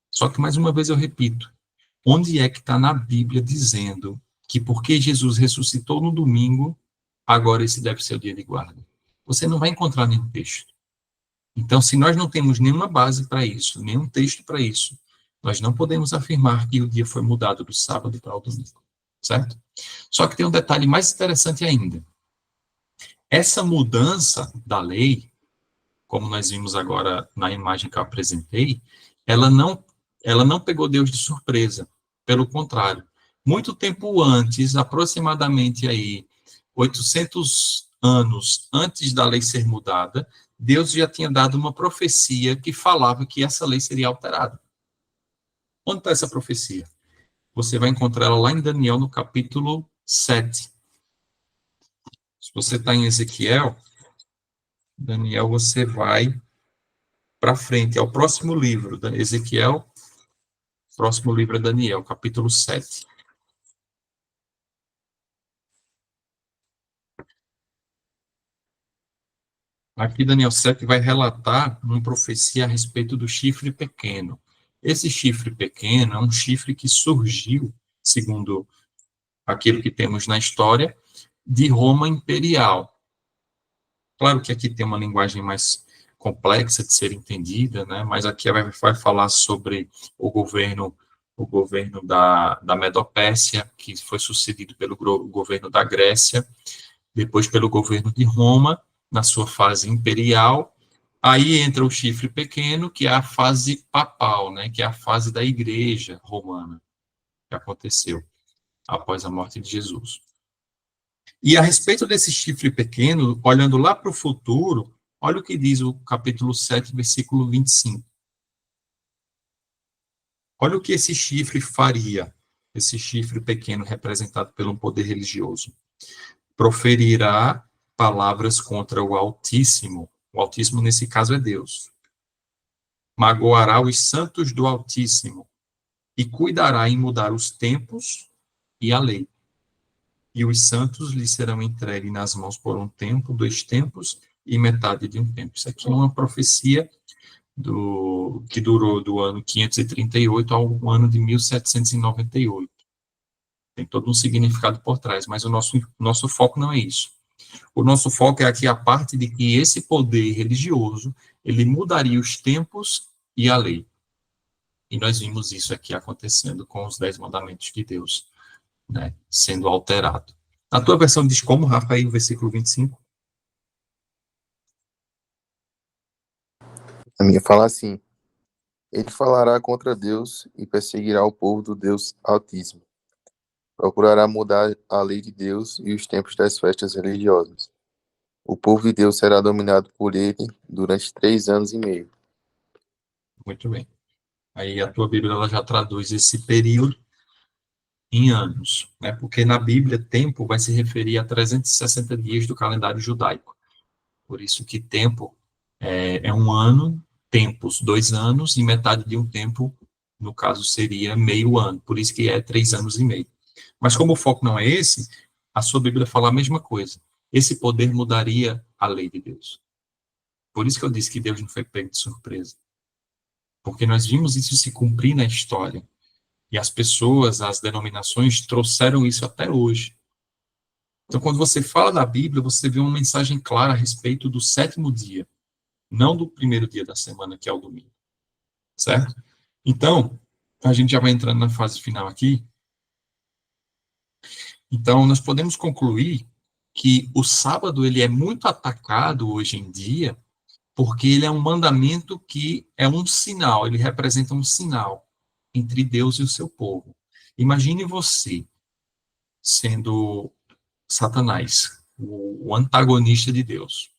Só que, mais uma vez, eu repito, onde é que está na Bíblia dizendo que porque Jesus ressuscitou no domingo, agora esse deve ser o dia de guarda? Você não vai encontrar nenhum texto. Então, se nós não temos nenhuma base para isso, nenhum texto para isso, nós não podemos afirmar que o dia foi mudado do sábado para o domingo, certo? Só que tem um detalhe mais interessante ainda. Essa mudança da lei, como nós vimos agora na imagem que eu apresentei, ela não pegou Deus de surpresa. Pelo contrário, muito tempo antes, aproximadamente aí 800 anos antes da lei ser mudada, Deus já tinha dado uma profecia que falava que essa lei seria alterada. Onde está essa profecia? Você vai encontrar ela lá em Daniel, no capítulo 7. Se você está em Ezequiel, Daniel, você vai para frente, é o próximo livro, Ezequiel, próximo livro é Daniel, capítulo 7. Aqui Daniel 7 vai relatar uma profecia a respeito do chifre pequeno. Esse chifre pequeno é um chifre que surgiu, segundo aquilo que temos na história, de Roma imperial. Claro que aqui tem uma linguagem mais complexa de ser entendida, né? Mas aqui vai falar sobre o governo da Medopécia, que foi sucedido pelo governo da Grécia, depois pelo governo de Roma, na sua fase imperial. Aí entra o chifre pequeno, que é a fase papal, né? Que é a fase da igreja romana, que aconteceu após a morte de Jesus. E a respeito desse chifre pequeno, olhando lá para o futuro, olha o que diz o capítulo 7, versículo 25. Olha o que esse chifre faria, esse chifre pequeno representado pelo poder religioso. Proferirá palavras contra o Altíssimo. O Altíssimo, nesse caso, é Deus. Magoará os santos do Altíssimo e cuidará em mudar os tempos e a lei. E os santos lhe serão entregues nas mãos por um tempo, 2 tempos e metade de um tempo. Isso aqui é uma profecia que durou do ano 538 ao ano de 1798. Tem todo um significado por trás, mas o nosso foco não é isso. O nosso foco é aqui a parte de que esse poder religioso, ele mudaria os tempos e a lei. E nós vimos isso aqui acontecendo com os 10 mandamentos de Deus, né, sendo alterado. A tua versão diz como, Rafa, aí o versículo 25? A minha fala assim: ele falará contra Deus e perseguirá o povo do Deus Altíssimo. Procurará mudar a lei de Deus e os tempos das festas religiosas. O povo de Deus será dominado por ele durante 3 anos e meio. Muito bem. Aí a tua Bíblia ela já traduz esse período em anos, né? Porque na Bíblia tempo vai se referir a 360 dias do calendário judaico. Por isso que tempo é um ano, tempos, 2 anos, e metade de um tempo, no caso, seria meio ano. Por isso que é 3 anos e meio. Mas como o foco não é esse, a sua Bíblia fala a mesma coisa. Esse poder mudaria a lei de Deus. Por isso que eu disse que Deus não foi pego de surpresa. Porque nós vimos isso se cumprir na história. E as pessoas, as denominações, trouxeram isso até hoje. Então, quando você fala da Bíblia, você vê uma mensagem clara a respeito do 7º dia, não do primeiro dia da semana, que é o domingo. Certo? Então, a gente já vai entrando na fase final aqui. Então, nós podemos concluir que o sábado ele é muito atacado hoje em dia, porque ele é um mandamento que é um sinal, ele representa um sinal entre Deus e o seu povo. Imagine você sendo Satanás, o antagonista de Deus.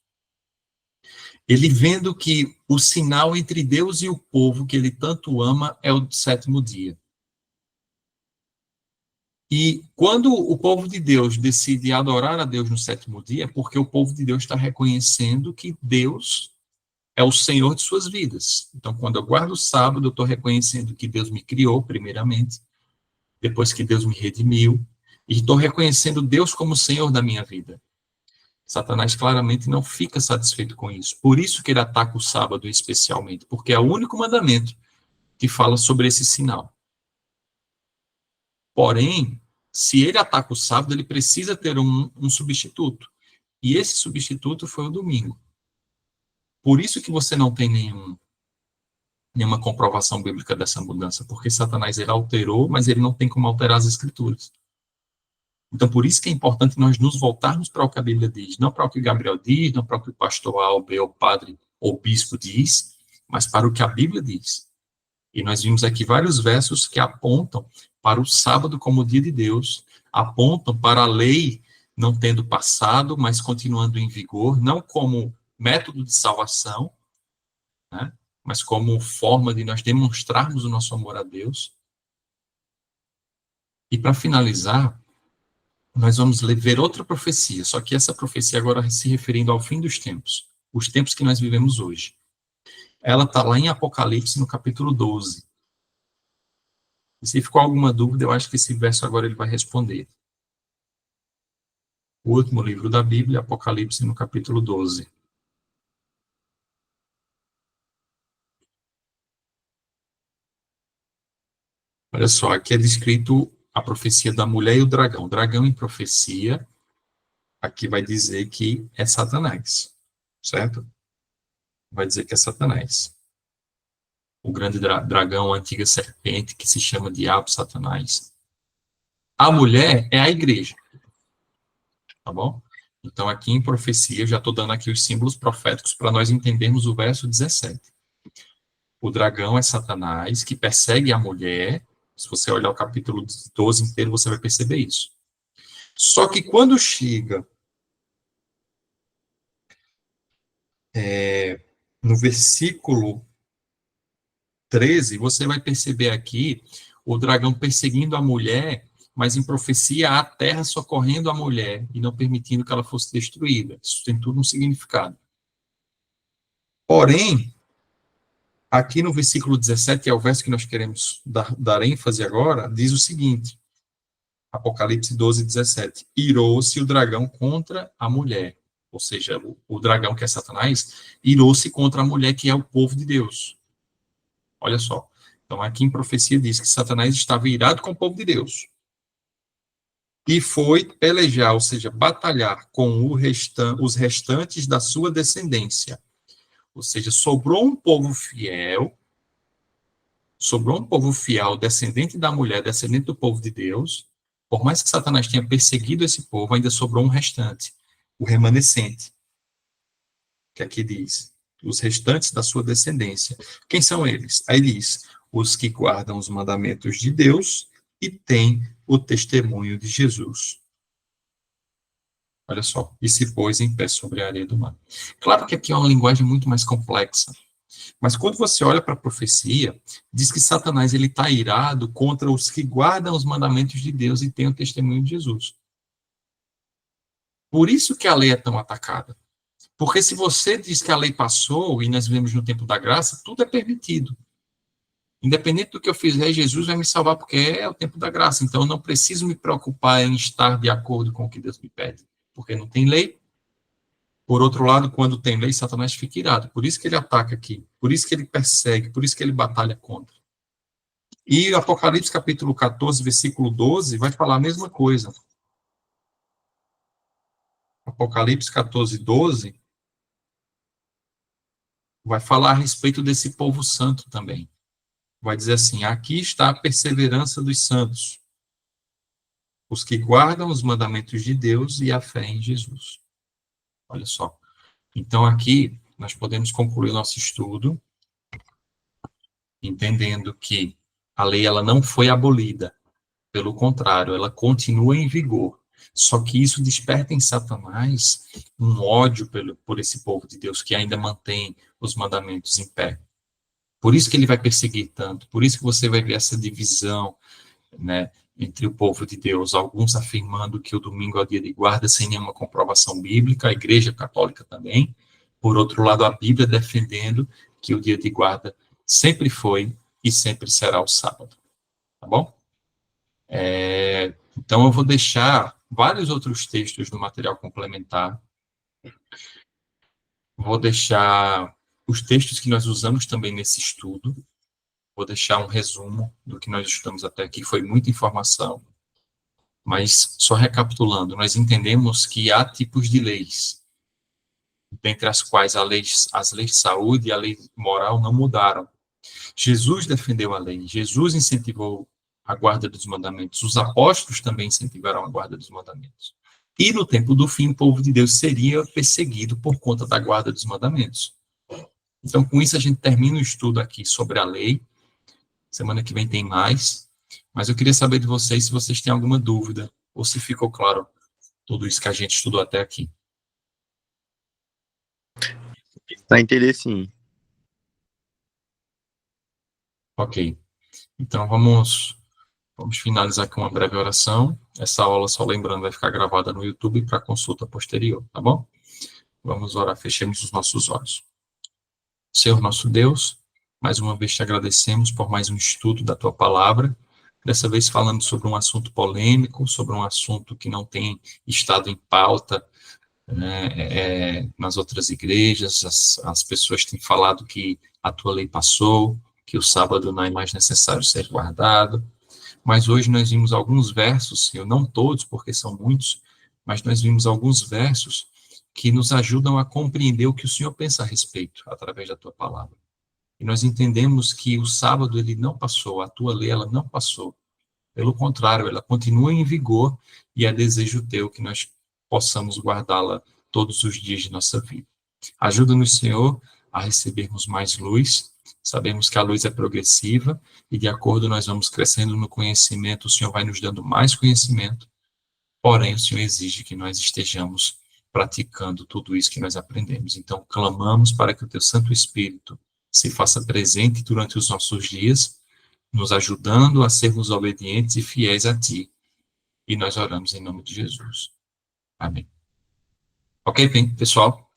Ele vendo que o sinal entre Deus e o povo que ele tanto ama é o sétimo dia. E quando o povo de Deus decide adorar a Deus no sétimo dia, é porque o povo de Deus está reconhecendo que Deus é o Senhor de suas vidas. Então, quando eu guardo o sábado, eu estou reconhecendo que Deus me criou, primeiramente, depois que Deus me redimiu, e estou reconhecendo Deus como Senhor da minha vida. Satanás claramente não fica satisfeito com isso. Por isso que ele ataca o sábado especialmente, porque é o único mandamento que fala sobre esse sinal. Porém, se ele ataca o sábado, ele precisa ter um substituto. E esse substituto foi o domingo. Por isso que você não tem nenhuma comprovação bíblica dessa mudança, porque Satanás ele alterou, mas ele não tem como alterar as escrituras. Então, por isso que é importante nós nos voltarmos para o que a Bíblia diz, não para o que Gabriel diz, não para o que o pastor A, ou B, ou padre, ou bispo diz, mas para o que a Bíblia diz. E nós vimos aqui vários versos que apontam para o sábado como dia de Deus, apontam para a lei não tendo passado, mas continuando em vigor, não como método de salvação, né, mas como forma de nós demonstrarmos o nosso amor a Deus. E para finalizar, nós vamos ver outra profecia, só que essa profecia agora se referindo ao fim dos tempos, os tempos que nós vivemos hoje. Ela está lá em Apocalipse, no capítulo 12. E se ficou alguma dúvida, eu acho que esse verso agora ele vai responder. O último livro da Bíblia, Apocalipse, no capítulo 12. Olha só, aqui é descrito a profecia da mulher e o dragão. O dragão em profecia, aqui vai dizer que é Satanás, certo? Vai dizer que é Satanás. O grande dragão, a antiga serpente, que se chama Diabo, Satanás. A mulher é a igreja, tá bom? Então, aqui em profecia, eu já estou dando aqui os símbolos proféticos para nós entendermos o verso 17. O dragão é Satanás, que persegue a mulher. Se você olhar o capítulo 12 inteiro, você vai perceber isso. Só que quando chega no versículo 13, você vai perceber aqui o dragão perseguindo a mulher, mas em profecia a terra socorrendo a mulher e não permitindo que ela fosse destruída. Isso tem tudo um significado. Porém, aqui no versículo 17, que é o verso que nós queremos dar ênfase agora, diz o seguinte, Apocalipse 12, 17, irou-se o dragão contra a mulher, ou seja, o dragão que é Satanás, irou-se contra a mulher que é o povo de Deus. Olha só, então aqui em profecia diz que Satanás estava irado com o povo de Deus, e foi pelejar, ou seja, batalhar com os restantes da sua descendência. Ou seja, sobrou um povo fiel, descendente da mulher, descendente do povo de Deus. Por mais que Satanás tenha perseguido esse povo, ainda sobrou um restante, o remanescente, que aqui diz, os restantes da sua descendência. Quem são eles? Aí diz, os que guardam os mandamentos de Deus e têm o testemunho de Jesus. Olha só, e se pôs em pé sobre a areia do mar. Claro que aqui é uma linguagem muito mais complexa, mas quando você olha para a profecia, diz que Satanás ele está irado contra os que guardam os mandamentos de Deus e têm o testemunho de Jesus. Por isso que a lei é tão atacada. Porque se você diz que a lei passou e nós vivemos no tempo da graça, tudo é permitido. Independente do que eu fizer, Jesus vai me salvar porque é o tempo da graça. Então eu não preciso me preocupar em estar de acordo com o que Deus me pede. Porque não tem lei. Por outro lado, quando tem lei, Satanás fica irado. Por isso que ele ataca aqui. Por isso que ele persegue. Por isso que ele batalha contra. E Apocalipse capítulo 14, versículo 12, vai falar a mesma coisa. Apocalipse 14, 12, vai falar a respeito desse povo santo também. Vai dizer assim, aqui está a perseverança dos santos, os que guardam os mandamentos de Deus e a fé em Jesus. Olha só. Então, aqui, nós podemos concluir o nosso estudo entendendo que a lei ela não foi abolida. Pelo contrário, ela continua em vigor. Só que isso desperta em Satanás um ódio por esse povo de Deus que ainda mantém os mandamentos em pé. Por isso que ele vai perseguir tanto, por isso que você vai ver essa divisão, né, entre o povo de Deus, alguns afirmando que o domingo é o dia de guarda sem nenhuma comprovação bíblica, a Igreja Católica também. Por outro lado, a Bíblia defendendo que o dia de guarda sempre foi e sempre será o sábado. Tá bom? Então, eu vou deixar vários outros textos no material complementar. Vou deixar os textos que nós usamos também nesse estudo. Vou deixar um resumo do que nós estudamos até aqui. Foi muita informação. Mas, só recapitulando, nós entendemos que há tipos de leis, dentre as quais as leis de saúde e a lei moral não mudaram. Jesus defendeu a lei, Jesus incentivou a guarda dos mandamentos, os apóstolos também incentivaram a guarda dos mandamentos. E no tempo do fim, o povo de Deus seria perseguido por conta da guarda dos mandamentos. Então, com isso, a gente termina o estudo aqui sobre a lei. Semana que vem tem mais. Mas eu queria saber de vocês se vocês têm alguma dúvida, ou se ficou claro tudo isso que a gente estudou até aqui. Tá interesante. Ok. Então, vamos finalizar com uma breve oração. Essa aula, só lembrando, vai ficar gravada no YouTube para consulta posterior, tá bom? Vamos orar, fechemos os nossos olhos. Senhor nosso Deus, mais uma vez te agradecemos por mais um estudo da tua palavra, dessa vez falando sobre um assunto polêmico, sobre um assunto que não tem estado em pauta, né, nas outras igrejas. As pessoas têm falado que a tua lei passou, que o sábado não é mais necessário ser guardado, mas hoje nós vimos alguns versos, Senhor, não todos, porque são muitos, mas nós vimos alguns versos que nos ajudam a compreender o que o Senhor pensa a respeito, através da tua palavra. E nós entendemos que o sábado, ele não passou, a tua lei, ela não passou. Pelo contrário, ela continua em vigor e é desejo teu que nós possamos guardá-la todos os dias de nossa vida. Ajuda-nos, Senhor, a recebermos mais luz. Sabemos que a luz é progressiva e, de acordo, nós vamos crescendo no conhecimento, o Senhor vai nos dando mais conhecimento, porém, o Senhor exige que nós estejamos praticando tudo isso que nós aprendemos. Então, clamamos para que o teu Santo Espírito se faça presente durante os nossos dias, nos ajudando a sermos obedientes e fiéis a Ti. E nós oramos em nome de Jesus. Amém. Ok, bem, pessoal?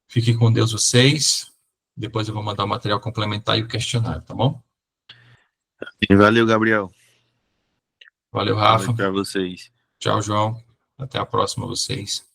Fiquem com Deus vocês. Depois eu vou mandar o material complementar e o questionário, tá bom? Valeu, Gabriel. Valeu, Rafa. Para vocês. Tchau, João. Até a próxima, vocês.